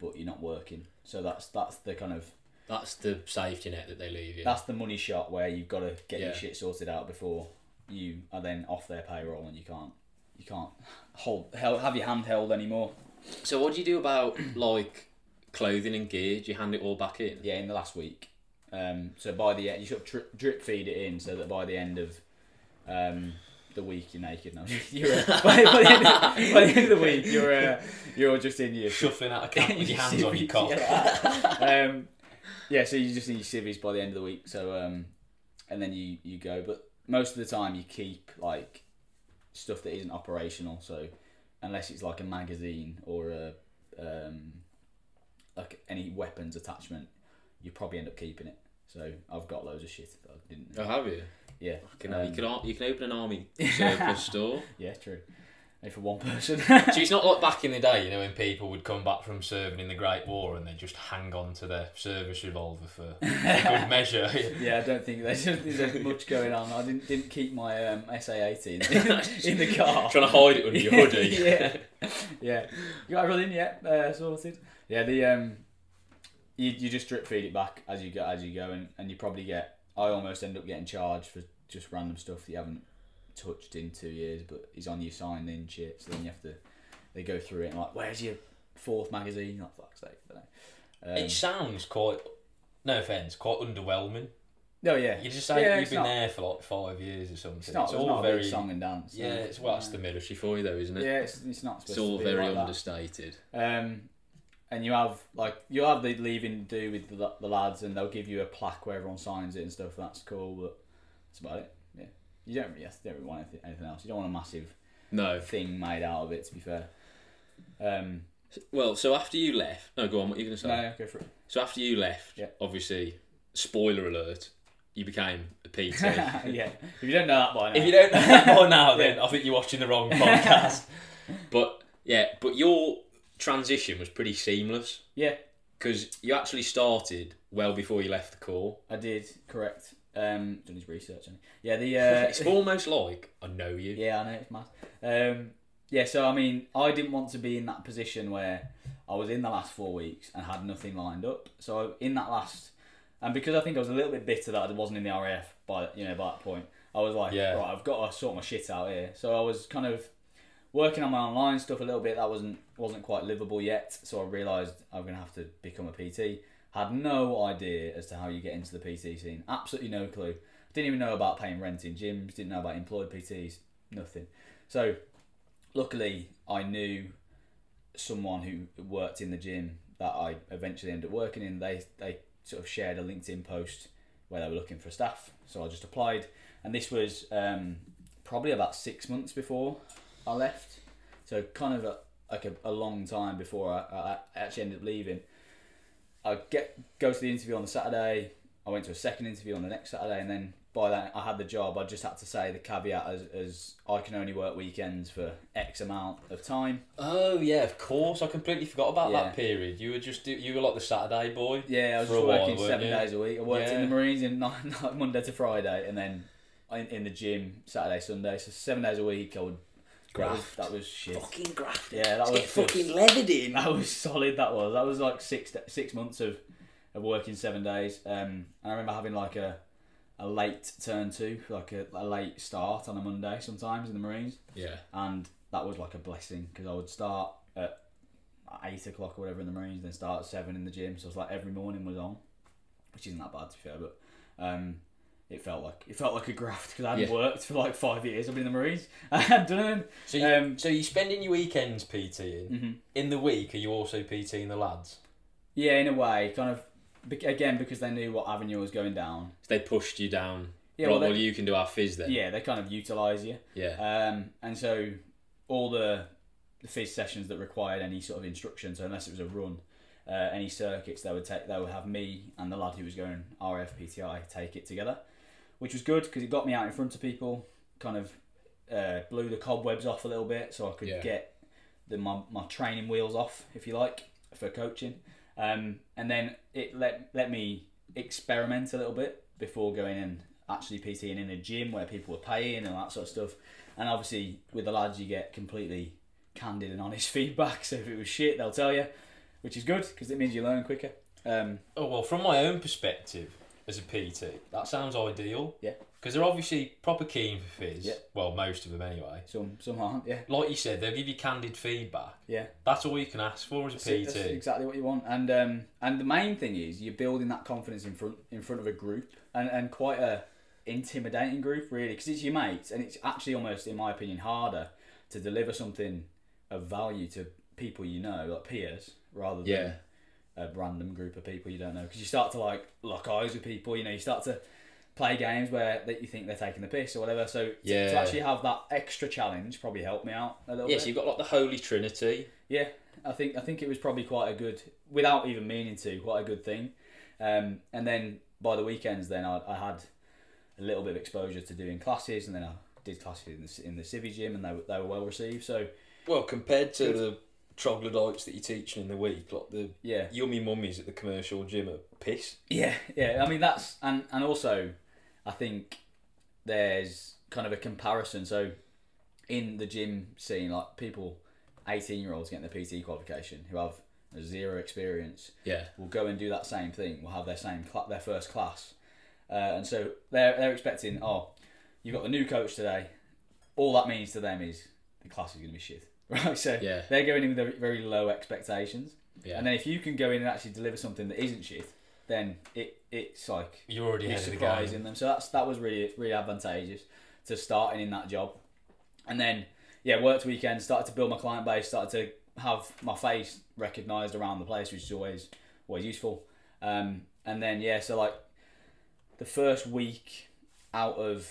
but you're not working. So that's the kind of that's the safety net that they leave you. That's the money shot where you've got to get your shit sorted out before you are then off their payroll, and you can't have your hand held anymore. So what do you do about like clothing and gear? Do you hand it all back in? Yeah, in the last week. So by the end, you sort of drip feed it in, so that by the end of the week you're naked. No, by the end of the week you're just in your shuffling out of camp with your hands on your cock. So you just need your civvies by the end of the week. So and then you go, but most of the time you keep like stuff that isn't operational. So unless it's like a magazine or a like any weapons attachment, you probably end up keeping it. So I've got loads of shit that I didn't. Oh, have you? Yeah. You can open an army surplus store. Yeah, true. Maybe for one person. So it's not like back in the day, when people would come back from serving in the Great War and they just hang on to their service revolver for good measure. Yeah, I don't think there's much going on. I didn't keep my SA-18 in the car. Trying to hide it under your hoodie. Yeah. You got everything? Yeah, sorted. Yeah, you just drip feed it back as you go, and you probably get. I almost end up getting charged for just random stuff that you haven't touched in 2 years, but is on your signed in shit. So then they go through it and like, where's your 4th magazine? Not fuck's sake. It sounds quite, no offence, quite underwhelming. No, yeah. You just say you've been there for like 5 years or something. It's all very song and dance. Yeah, it's that's the military for you though, isn't it? Yeah, it's not. It's all very like understated. And you have the leaving do with the lads, and they'll give you a plaque where everyone signs it and stuff. That's cool, but that's about it. Yeah, you don't really want anything else. You don't want a massive thing made out of it. To be fair. Well, so after you left, no, go on. What are you going to say? No, go for it. So after you left, obviously, spoiler alert, you became a PT. Yeah. If you don't know that by now. If you don't know that by now, then I think you're watching the wrong podcast. But your transition was pretty seamless. Yeah. Because you actually started well before you left the Corps. I did, correct. Done his research on it. Yeah, it's almost like I know you. Yeah, I know, it's mad. Yeah, so I mean, I didn't want to be in that position where I was in the last 4 weeks and had nothing lined up. So in that last, and because I think I was a little bit bitter that I wasn't in the RAF by that point, I was like, right, I've got to sort my shit out here. So I was kind of working on my online stuff a little bit. That wasn't quite livable yet. So I realised I'm going to have to become a PT. Had no idea as to how you get into the PT scene. Absolutely no clue. Didn't even know about paying rent in gyms. Didn't know about employed PTs. Nothing. So luckily, I knew someone who worked in the gym that I eventually ended up working in. They sort of shared a LinkedIn post where they were looking for staff. So I just applied. And this was probably about 6 months before I left. So kind of a long time before I actually ended up leaving. I go to the interview on the Saturday. I went to a second interview on the next Saturday, and then by that I had the job. I just had to say the caveat as I can only work weekends for X amount of time. Oh yeah, of course. I completely forgot about that period. You were like the Saturday boy. Yeah, I was just working 7 days a week. I worked in the Marines in Monday to Friday, and then in the gym Saturday, Sunday. So 7 days a week I would. That was shit. Fucking graft. Yeah, that was fucking leathered in. That was solid. That was like 6 months of working 7 days. And I remember having like a late turn to, like a late start on a Monday sometimes in the Marines. Yeah. And that was like a blessing because I would start at 8 o'clock or whatever in the Marines, then start at 7 in the gym. So it was like every morning was on, which isn't that bad to be fair, but it felt like a graft because I hadn't worked for like 5 years. I've been in the Marines. I hadn't done it. So you're spending your weekends PTing. Mm-hmm. In the week, are you also PTing the lads? Yeah, in a way, kind of. Again, because they knew what avenue was going down. So they pushed you down. Yeah, right, well, you can do our phys then. Yeah, they kind of utilise you. Yeah. And so all the phys sessions that required any sort of instruction, so unless it was a run, any circuits, they would have me and the lad who was going RF PTI take it together. Which was good because it got me out in front of people, kind of blew the cobwebs off a little bit so I could get my training wheels off, if you like, for coaching. And then it let me experiment a little bit before going and actually PTing in a gym where people were paying and that sort of stuff. And obviously with the lads you get completely candid and honest feedback, so if it was shit they'll tell you, which is good because it means you learn quicker. Well, from my own perspective, as a PT, that sounds ideal. Yeah. Because they're obviously proper keen for phys. Yeah. Well, most of them anyway. Some aren't, yeah. Like you said, they'll give you candid feedback. Yeah. That's all you can ask for as a PT. That's exactly what you want. And the main thing is you're building that confidence in front of a group and quite a intimidating group, really, because it's your mates, and it's actually almost, in my opinion, harder to deliver something of value to people you know, like peers, rather than a random group of people you don't know, because you start to like lock eyes with people, you start to play games where that you think they're taking the piss or whatever, so to actually have that extra challenge probably helped me out a little bit. So you've got like the Holy Trinity. Yeah, I think it was probably quite a good, without even meaning to, quite a good thing. And then by the weekends then I had a little bit of exposure to doing classes, and then I did classes in the Civi gym, and they were well received. So well, compared to the troglodytes that you're teaching in the week, like the yummy mummies at the commercial gym are piss. Yeah. I mean that's and also I think there's kind of a comparison. So in the gym scene, like people, 18-year-olds getting the PT qualification who have zero experience, will go and do that same thing. Will have their first class, and so they're expecting, you've got the new coach today. All that means to them is the class is going to be shit. Right, so they're going in with very low expectations, and then if you can go in and actually deliver something that isn't shit, then it's like you're already ahead of the game. Them. So that was really advantageous to starting in that job, and then worked weekends, started to build my client base, started to have my face recognised around the place, which is always useful. And then so like the first week out of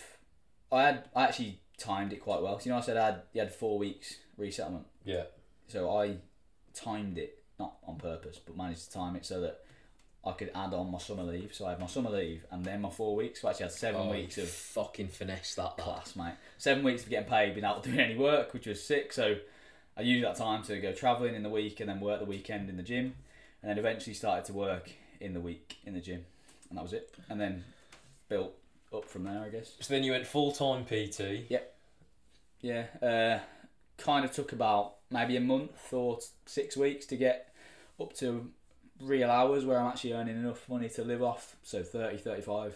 I actually timed it quite well. So, I said you had 4 weeks resettlement. Yeah. So I timed it, not on purpose, but managed to time it so that I could add on my summer leave. So I had my summer leave and then my 4 weeks. So I actually had 7 weeks of fucking finesse that class, mate. 7 weeks of getting paid without doing any work, which was sick. So I used that time to go travelling in the week and then work the weekend in the gym, and then eventually started to work in the week in the gym, and that was it. And then built up from there, I guess. So then you went full-time PT. Yep. Yeah. Kind of took about maybe a month or 6 weeks to get up to real hours where I'm actually earning enough money to live off. So 30, 35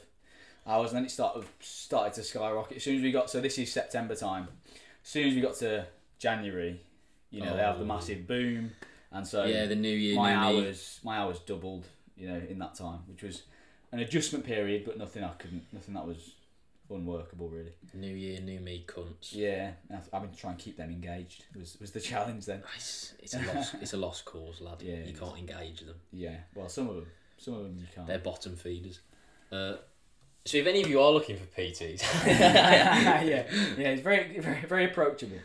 hours, and then it started to skyrocket. As soon as we got, so this is September time. As soon as we got to January, they have the massive boom, and so the new year, my hours doubled, in that time, which was an adjustment period, but nothing that was unworkable really. New year, new me, cunts. Yeah, I've been trying to keep them engaged. Was the challenge then? It's a lost cause, lad. Yeah, you can't engage them. Yeah, well, some of them you can't. They're bottom feeders. So if any of you are looking for PTs, yeah, it's very, very, very approachable.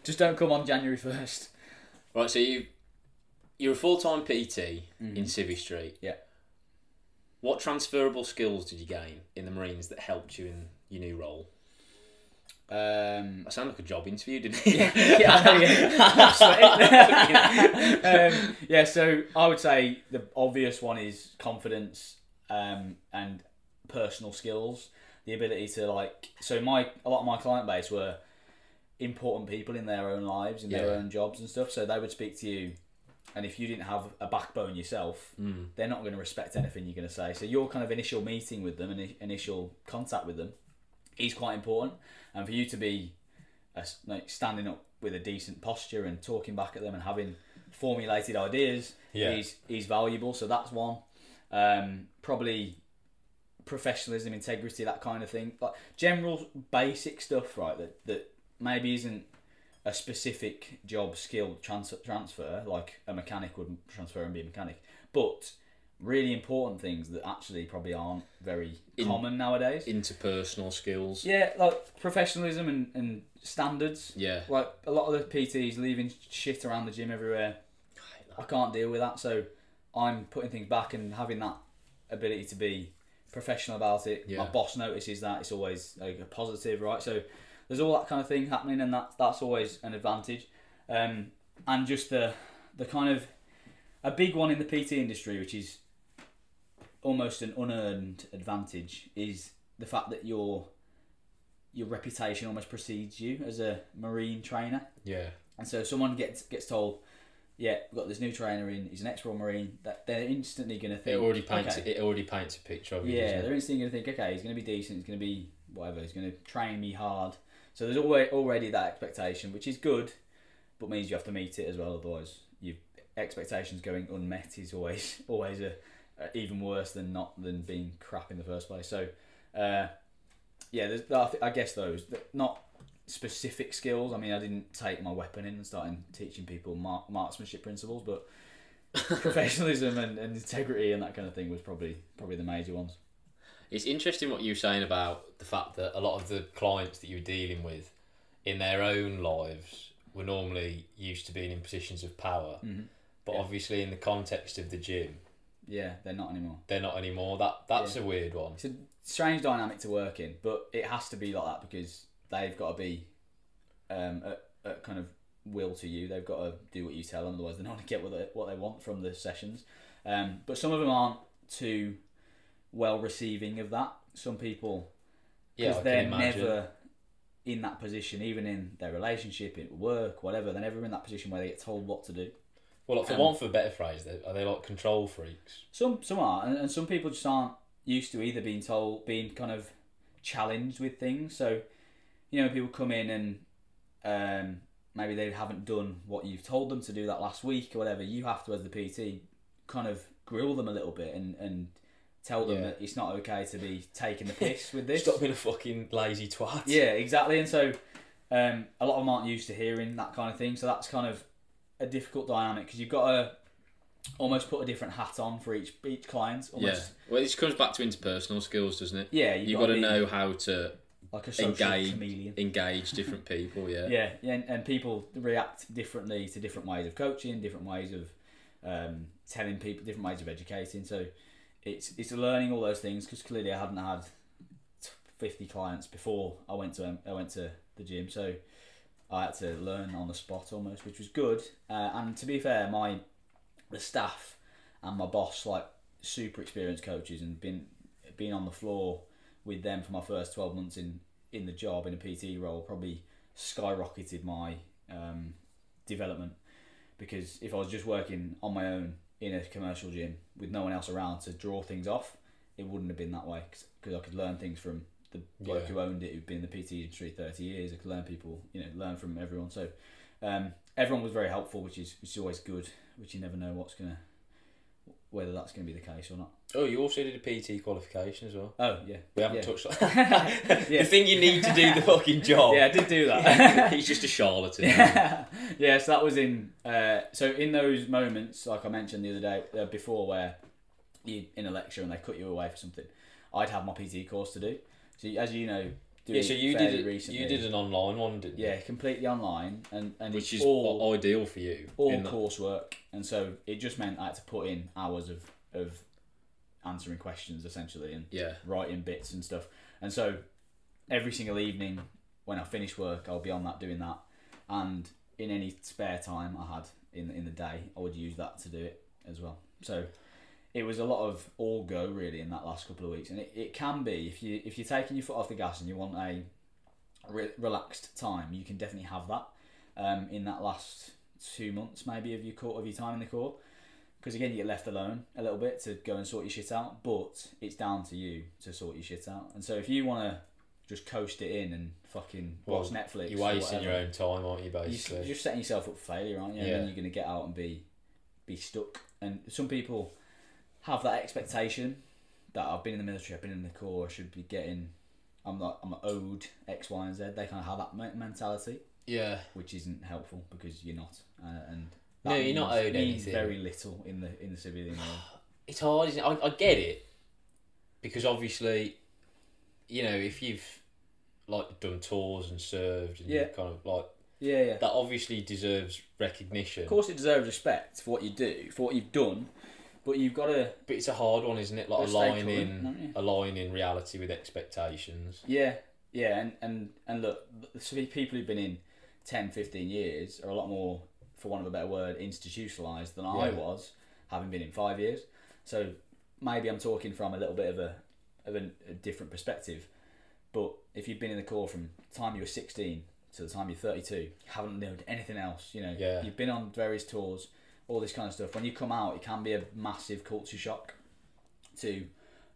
Just don't come on January 1st. Right, so you're a full-time PT in Civvy Street. Yeah. What transferable skills did you gain in the Marines that helped you in your new role? I sound like a job interview, didn't it? Yeah, so I would say the obvious one is confidence and personal skills. The ability to a lot of my client base were important people in their own lives, in their own jobs and stuff, so they would speak to you, and if you didn't have a backbone yourself, they're not going to respect anything you're going to say. So your kind of initial meeting with them and initial contact with them is quite important, and for you to be standing up with a decent posture and talking back at them and having formulated ideas is valuable. So that's one. Probably professionalism, integrity, that kind of thing, like general basic stuff, right? That maybe isn't a specific job skill transfer, like a mechanic would transfer and be a mechanic, but really important things that actually probably aren't very common nowadays. Interpersonal skills. Yeah, like professionalism and standards. Yeah. Like a lot of the PTs leaving shit around the gym everywhere. I can't deal with that, so I'm putting things back and having that ability to be professional about it. My boss notices that, it's always like a positive, right? So there's all that kind of thing happening, and that's always an advantage. And just the kind of a big one in the PT industry, which is almost an unearned advantage, is the fact that your reputation almost precedes you as a Marine trainer. Yeah. And so if someone gets told, yeah, we've got this new trainer in, he's an ex-Royal Marine, that they're instantly going to think... It already paints a picture of it. Yeah, they're instantly going to think, okay, he's going to be decent, he's going to be whatever, he's going to train me hard. So there's already that expectation, which is good, but means you have to meet it as well, otherwise your expectations going unmet is always even worse than being crap in the first place. So, I guess those, not specific skills. I mean, I didn't take my weapon in and start teaching people marksmanship principles, but professionalism and integrity and that kind of thing was probably the major ones. It's interesting what you were saying about the fact that a lot of the clients that you were dealing with in their own lives were normally used to being in positions of power, but obviously in the context of the gym, they're not anymore. That's a weird one. It's a strange dynamic to work in, but it has to be like that because they've got to be a kind of will to you. They've got to do what you tell them, otherwise they're not going to get what they want from the sessions. But some of them aren't too well receiving of that. Some people, because they're never in that position, even in their relationship, in work, whatever, they're never in that position where they get told what to do. Well, for want of a better phrase, are they like control freaks? Some are, and some people just aren't used to either being kind of challenged with things. So, people come in and maybe they haven't done what you've told them to do that last week or whatever. You have to, as the PT, kind of grill them a little bit and tell them that it's not okay to be taking the piss with this. Stop being a fucking lazy twat. Yeah, exactly. And so a lot of them aren't used to hearing that kind of thing. So that's kind of a difficult dynamic because you've got to almost put a different hat on for each client. Almost. Yeah. Well, this comes back to interpersonal skills, doesn't it? Yeah. You've got to know how to like a chameleon. Engage different people, yeah, and people react differently to different ways of coaching, different ways of telling people different ways of educating. So it's learning all those things, because clearly I hadn't had 50 clients before I went to the gym, so I had to learn on the spot almost, which was good. And to be fair, the staff and my boss, like, super experienced coaches, and been on the floor with them for my first 12 months in the job in a PT role, probably skyrocketed my development. Because if I was just working on my own in a commercial gym with no one else around to draw things off, it wouldn't have been that way, because I could learn things from the bloke who owned it, who'd been in the PT industry 30 years. I could learn from everyone. So everyone was very helpful, which is always good, which you never know whether that's going to be the case or not. Oh, you also did a PT qualification as well. Oh, yeah. We haven't touched that. The thing you need to do the fucking job. Yeah, I did do that. He's just a charlatan. Yeah, so that was in those moments, like I mentioned the other day, before, where you in a lecture and they cut you away for something, I'd have my PT course to do. So as you know, so you did it recently. You did an online one, didn't you? Yeah, completely online, and which it's is all ideal for you. All coursework, and so it just meant I had to put in hours of answering questions essentially, and writing bits and stuff. And so every single evening when I finish work, I'll be on that, doing that, and in any spare time I had in the day, I would use that to do it as well. So it was a lot of all go really in that last couple of weeks, and it can be, if you're taking your foot off the gas and you want a relaxed time, you can definitely have that in that last 2 months maybe of your time in the core, because again you get left alone a little bit to go and sort your shit out, but it's down to you to sort your shit out. And so if you want to just coast it in and fucking watch Netflix, you're wasting your own time, aren't you? Basically, you're just setting yourself up for failure, aren't you? And then you're going to get out and be stuck. And some people have that expectation that I've been in the military, I've been in the Corps, I should be getting, I'm owed X, Y, and Z. They kind of have that mentality, which isn't helpful, because you're not, and no, you're not owed anything. Very little in the civilian world. It's hard, isn't it? I get it, because obviously, you know, if you've like done tours and served, and you're kind of like, that obviously deserves recognition. Of course, it deserves respect for what you do, for what you've done. But you've got to. But it's a hard one, isn't it? Like aligning reality with expectations. Yeah, and look, people who've been in 10, 15 years are a lot more, for want of a better word, institutionalised than I was, having been in 5 years. So maybe I'm talking from a little bit of a different perspective. But if you've been in the Corps from the time you were 16 to the time you're 32, haven't known anything else. You know, you've been on various tours, all this kind of stuff. When you come out, it can be a massive culture shock to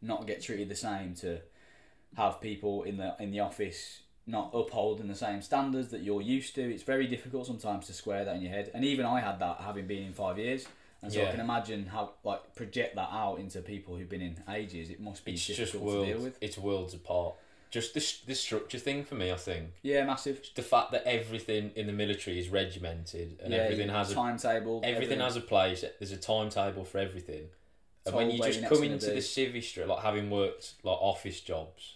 not get treated the same, to have people in the office not upholding the same standards that you're used to. It's very difficult sometimes to square that in your head. And even I had that, having been in 5 years. And so I can imagine how, like, project that out into people who've been in ages. It must be difficult to deal with. It's worlds apart. Just the structure thing for me, I think. Yeah, massive. The fact that everything in the military is regimented, and everything has a timetable. Everything has a place. There's a timetable for everything. And when you just come into the civvy street, like having worked like office jobs,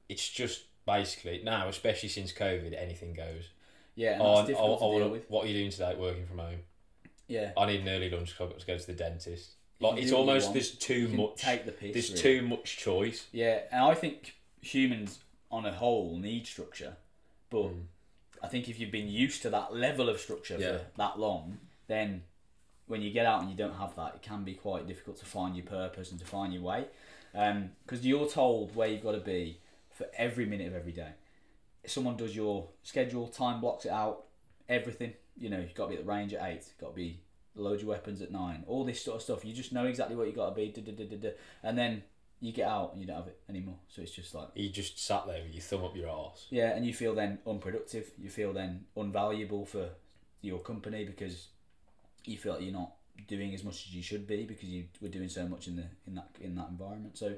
it's just basically now, especially since COVID, anything goes. Yeah, and that's difficult to deal with. What are you doing today? Working from home. Yeah. I need an early lunch because I've got to go to the dentist. Like, it's almost, there's too much. Take the piss. There's too much choice. Yeah, and I think humans on a whole need structure, but I think if you've been used to that level of structure for that long, then when you get out and you don't have that, it can be quite difficult to find your purpose and to find your way, because you're told where you've got to be for every minute of every day. If someone does your schedule, time blocks it out, everything. You know, you've got to be at the range at 8, you've got to be load your weapons at 9, all this sort of stuff. You just know exactly what you got to be, and then you get out and you don't have it anymore. So it's just like you just sat there with your thumb up your arse. Yeah, and you feel then unproductive. You feel then unvaluable for your company, because you feel like you're not doing as much as you should be, because you were doing so much in that environment. So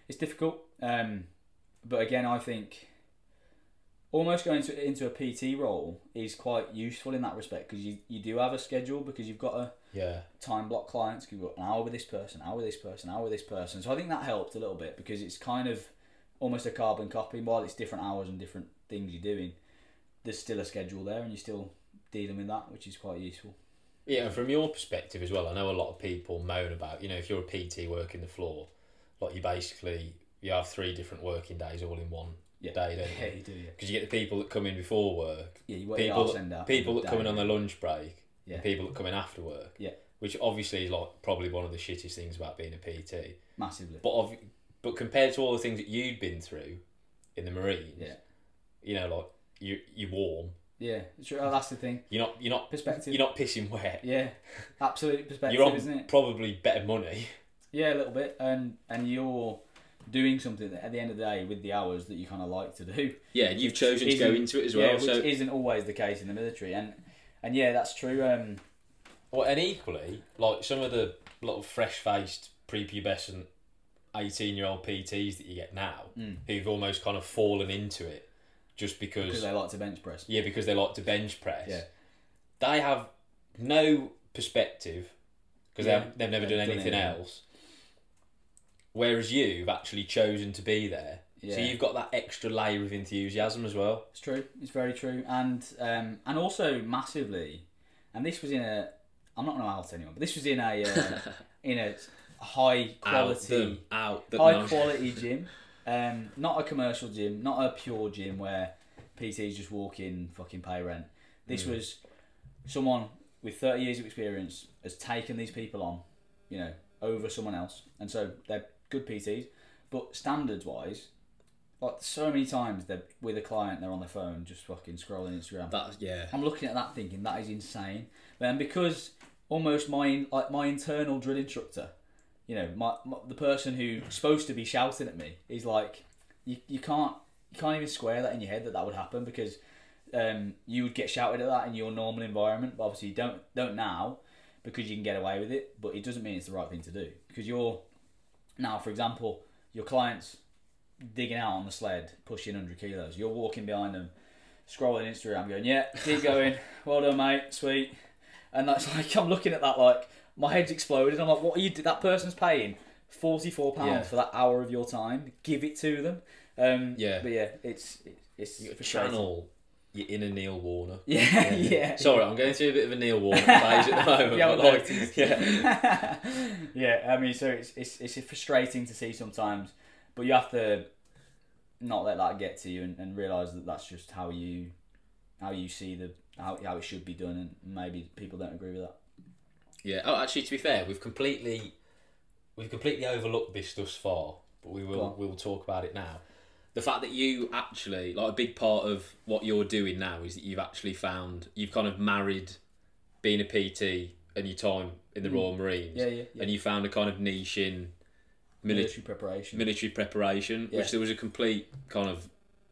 it's difficult. But again, I think almost going into a PT role is quite useful in that respect, because you do have a schedule, because you've got to time block clients. You've got an hour with this person, hour with this person, hour with this person. So I think that helped a little bit, because it's kind of almost a carbon copy. While it's different hours and different things you're doing, there's still a schedule there, and you're still dealing with that, which is quite useful. Yeah, and from your perspective as well, I know a lot of people moan about, if you're a PT working the floor, like you have 3 different working days all in one day, don't you? Yeah, you do, yeah. Because you get the people that come in before work, Yeah, you work people that come in on their lunch break, yeah. and people that come in after work. Yeah. Which obviously is probably one of the shittest things about being a PT. Massively. But compared to all the things that you'd been through in the Marines, yeah. You're warm. Yeah, true. Oh, that's the thing. You're not perspective. You're not pissing wet. Yeah, absolute perspective, you're on isn't it? Probably better money. Yeah, a little bit, and you're doing something that at the end of the day with the hours that you kind of like to do. Yeah, and you've chosen to go into it as well. Yeah, which isn't always the case in the military, and yeah, that's true. Well, and equally, like some of the little fresh-faced, prepubescent 18-year-old PTs that you get now, who've almost kind of fallen into it. Just because they like to bench press. Yeah, because they like to bench press. Yeah. They have no perspective because they've never done anything else. Whereas you've actually chosen to be there. Yeah. So you've got that extra layer of enthusiasm as well. It's true. It's very true. And also massively, and this was in I'm not going to out anyone, but this was in a high quality quality gym. Not a commercial gym, not a pure gym where PTs just walk in, fucking pay rent. This was someone with 30 years of experience has taken these people on, over someone else. And so they're good PTs, but standards wise, like so many times they're with a client, they're on their phone just fucking scrolling Instagram. I'm looking at that thinking that is insane. But because almost my internal drill instructor, the person who's supposed to be shouting at me is like, you can't even square that in your head that would happen because you would get shouted at that in your normal environment. But obviously you don't now because you can get away with it. But it doesn't mean it's the right thing to do because you're now, for example, your client's digging out on the sled, pushing 100 kilos. You're walking behind them, scrolling Instagram, going, yeah, keep going, well done, mate, sweet. And that's like I'm looking at that like. My head's exploded. I'm like, what are you? That person's paying £44 for that hour of your time. Give it to them. But yeah, it's you channel your inner Neil Warner. Yeah. Sorry, I'm going through a bit of a Neil Warner phase at the moment. Yeah. I mean, so it's frustrating to see sometimes, but you have to not let that get to you and realise that that's just how you see how it should be done, and maybe people don't agree with that. Yeah. Oh, actually, to be fair, we've completely overlooked this thus far, but we'll talk about it now. The fact that you actually, like, a big part of what you're doing now is that you've kind of married being a PT and your time in the Royal Marines. Yeah. And you found a kind of niche in military preparation, which there was a complete kind of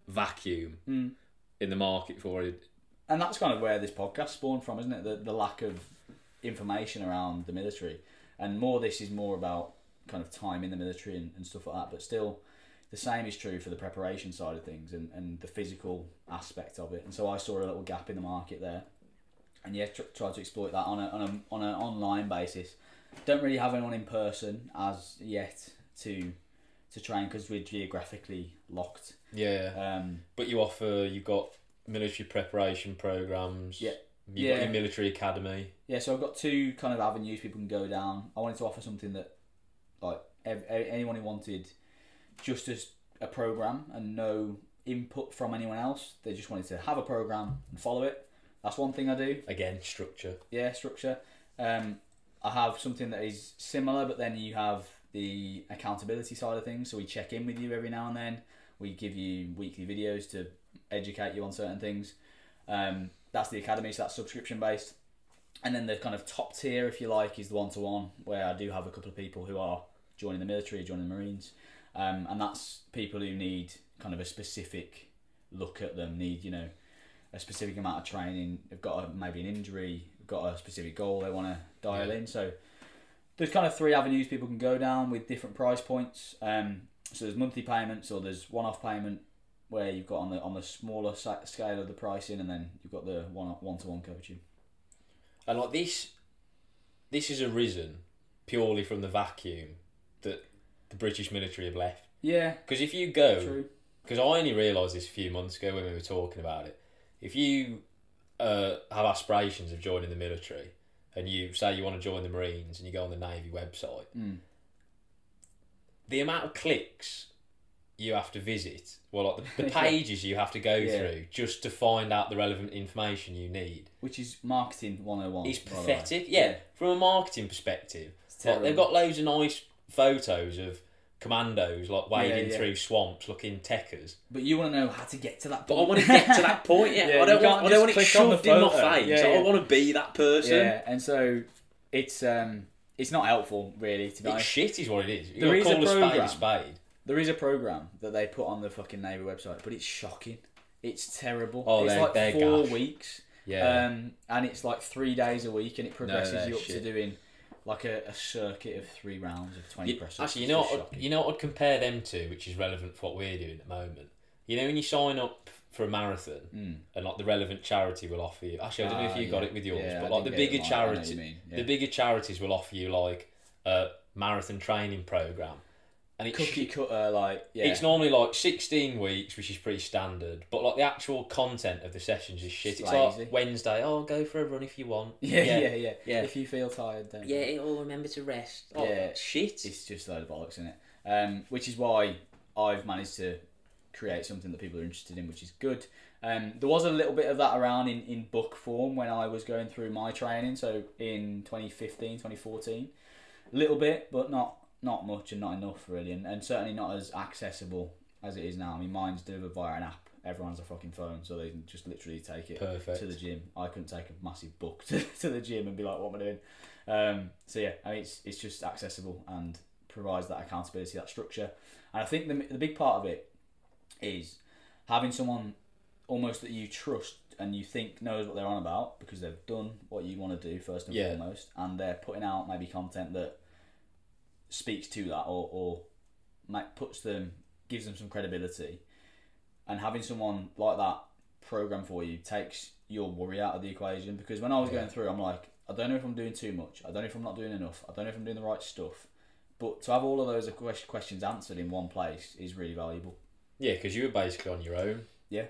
vacuum in the market for it. And that's kind of where this podcast spawned from, isn't it? The lack of information around the military, and this is more about kind of time in the military and stuff like that, but still the same is true for the preparation side of things and the physical aspect of it. And so I saw a little gap in the market there, and tried to exploit that on an online basis. Don't really have anyone in person as yet to train because we're geographically locked. But you've got military preparation programs. You've got your military academy. Yeah, so I've got 2 kind of avenues people can go down. I wanted to offer something that, like, anyone who wanted just a program and no input from anyone else, they just wanted to have a program and follow it. That's one thing I do. Again, structure. Yeah, structure. I have something that is similar, but then you have the accountability side of things. So we check in with you every now and then. We give you weekly videos to educate you on certain things. That's the academy, so that's subscription based. And then the kind of top tier, if you like, is the one-to-one, where I do have a couple of people who are joining the military, joining the Marines. And that's people who need kind of a specific look at them, need, a specific amount of training. They've got maybe an injury, got a specific goal they want to dial in. So there's kind of 3 avenues people can go down with different price points. So there's monthly payments, or there's one-off payment, where you've got on the smaller scale of the pricing, and then you've got the one-to-one coaching. And like this has arisen purely from the vacuum that the British military have left. Yeah. Because if you go, because I only realised this a few months ago when we were talking about it, if you have aspirations of joining the military and you say you want to join the Marines and you go on the Navy website, the amount of clicks you have to visit, well, like the pages you have to go through just to find out the relevant information you need. Which is marketing 101. It's pathetic. Yeah, from a marketing perspective. Like, they've got loads of nice photos of commandos like wading through swamps looking techers. But you want to know how to get to that point. But I want to get to that point, I don't want it shoved in my face. I want to be that person. Yeah, and so it's not helpful, really, to be honest. It's shit is what it is. There is a program. A spade. There is a program that they put on the fucking Navy website, but it's shocking. It's terrible. Oh, it's like 4 weeks. Yeah. And it's like 3 days a week, and it progresses you up to doing like a circuit of 3 rounds of 20 press-ups. Actually, you know what I'd compare them to, which is relevant for what we're doing at the moment. You know when you sign up for a marathon and like the relevant charity will offer you. Actually, I don't know if you got it with yours, but like the bigger the bigger charities will offer you like a marathon training program. And it's cookie cutter, it's normally like 16 weeks, which is pretty standard. But like the actual content of the sessions is shit. It's like Wednesday, go for a run if you want. Yeah. If you feel tired, then remember to rest. Shit. It's just a load of bollocks, isn't it? Which is why I've managed to create something that people are interested in, which is good. There was a little bit of that around in book form when I was going through my training. So in 2015, 2014, a little bit, but not much and not enough really, and certainly not as accessible as it is now. I mean, mine's delivered via an app. Everyone has a fucking phone, so they can just literally take it to the gym. I couldn't take a massive book to the gym and be like, what am I doing? So yeah, I mean, it's just accessible and provides that accountability, that structure. And I think the big part of it is having someone almost that you trust and you think knows what they're on about because they've done what you want to do first and foremost, and they're putting out maybe content that speaks to that or gives them some credibility, and having someone like that program for you takes your worry out of the equation. Because when I was going through, I'm like, I don't know if I'm doing too much, I don't know if I'm not doing enough, I don't know if I'm doing the right stuff, but to have all of those questions answered in one place is really valuable. Yeah, because you were basically on your own. Yeah,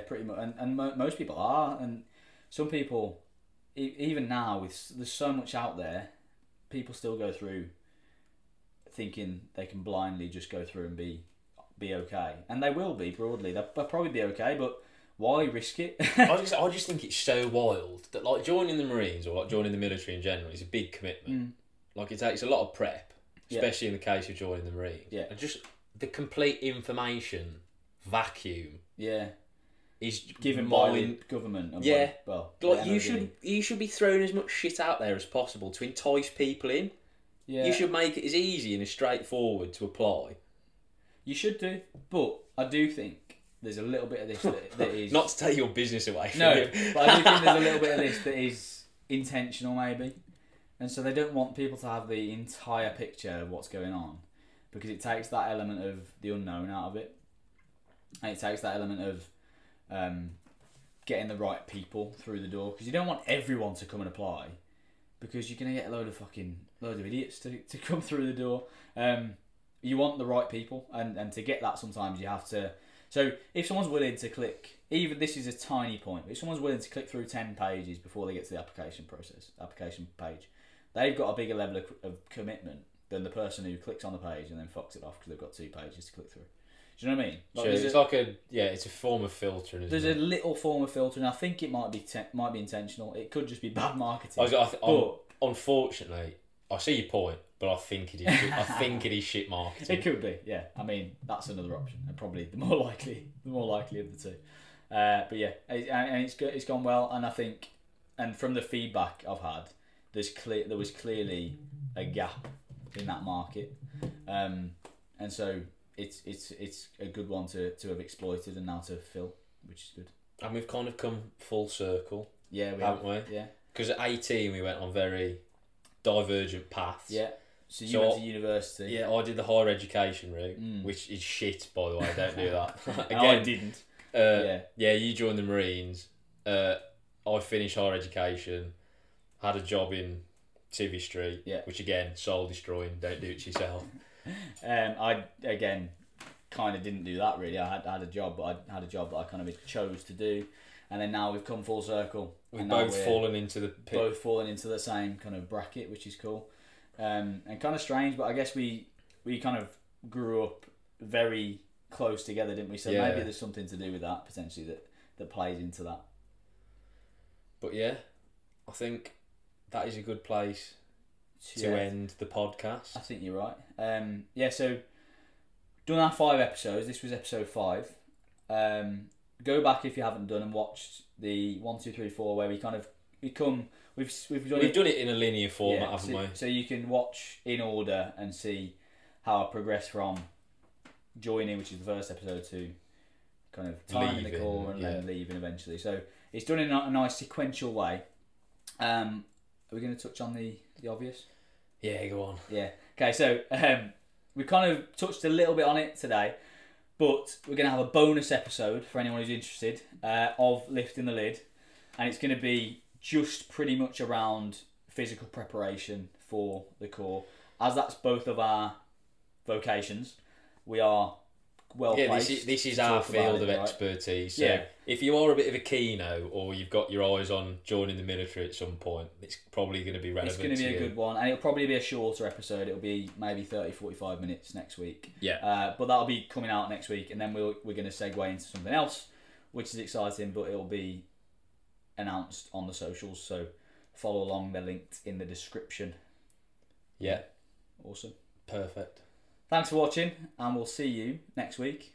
pretty much, and most people are, and some people even now there's so much out there, people still go through thinking they can blindly just go through and be okay, and they will be broadly. They'll probably be okay, but why risk it? I just think it's so wild that like joining the Marines or like joining the military in general is a big commitment. Like it takes a lot of prep, especially in the case of joining the Marines. Yeah, and just the complete information vacuum. Yeah. Is given by the government. You should be throwing as much shit out there as possible to entice people in. Yeah. You should make it as easy and as straightforward to apply. You should do, but I do think there's a little bit of this that is... Not to take your business away from you. But I do think there's a little bit of this that is intentional maybe. And so they don't want people to have the entire picture of what's going on, because it takes that element of the unknown out of it. And it takes that element of getting the right people through the door, because you don't want everyone to come and apply, because you're going to get a load of idiots to come through the door. You want the right people, and to get that sometimes you have to... So if someone's willing to click, even this is a tiny point, but if someone's willing to click through 10 pages before they get to the application page, they've got a bigger level of commitment than the person who clicks on the page and then fucks it off because they've got 2 pages to click through. Do you know what I mean? It's a form of filtering. There's a little form of filtering. I think it might be intentional. It could just be bad marketing. Unfortunately, I see your point, but I think it is. I think it is shit marketing. It could be, yeah. I mean, that's another option, and probably the more likely of the two. But yeah, and it's gone well, and I think, and from the feedback I've had, there was clearly a gap in that market, and so. It's a good one to have exploited and now to fill, which is good. And we've kind of come full circle. Yeah, haven't we? Yeah. Because at 18 we went on very divergent paths. Yeah. So you went to university. Yeah, I did the higher education route, which is shit, by the way. Don't do that. Again, I didn't. Yeah, you joined the Marines. I finished higher education, had a job in Civvy Street, which again, soul destroying. Don't do it to yourself. I again kind of didn't do that really. I had a job, but I had a job that I kind of chose to do, and then now we've come full circle. We've both fallen into the pit. Both fallen into the same kind of bracket, which is cool. And kind of strange, but I guess we kind of grew up very close together, didn't we? So maybe there's something to do with that, potentially, that plays into that. But yeah, I think that is a good place to end the podcast. I think you're right. So done our 5 episodes. This was episode 5. Go back if you haven't done and watched the 1, 2, 3, 4, where we kind of we've done it in a linear format, haven't we? So you can watch in order and see how I progress from joining, which is the first episode, to kind of timing the call and then leaving eventually. So it's done in a nice sequential way. Are we going to touch on the obvious? Yeah, go on. Yeah. Okay, so we kind of touched a little bit on it today, but we're going to have a bonus episode for anyone who's interested of Lifting the Lid, and it's going to be just pretty much around physical preparation for the core, as that's both of our vocations. We are well placed. This is our field of expertise. So if you are a bit of a keno, or you've got your eyes on joining the military at some point, it's probably going to be relevant. It's going to be a good one, and it'll probably be a shorter episode. It'll be maybe 30-45 minutes next week. Yeah. But that'll be coming out next week, and then we're going to segue into something else, which is exciting, but it'll be announced on the socials, so follow along. They're linked in the description. Yeah. Awesome. Perfect. Thanks for watching, and we'll see you next week.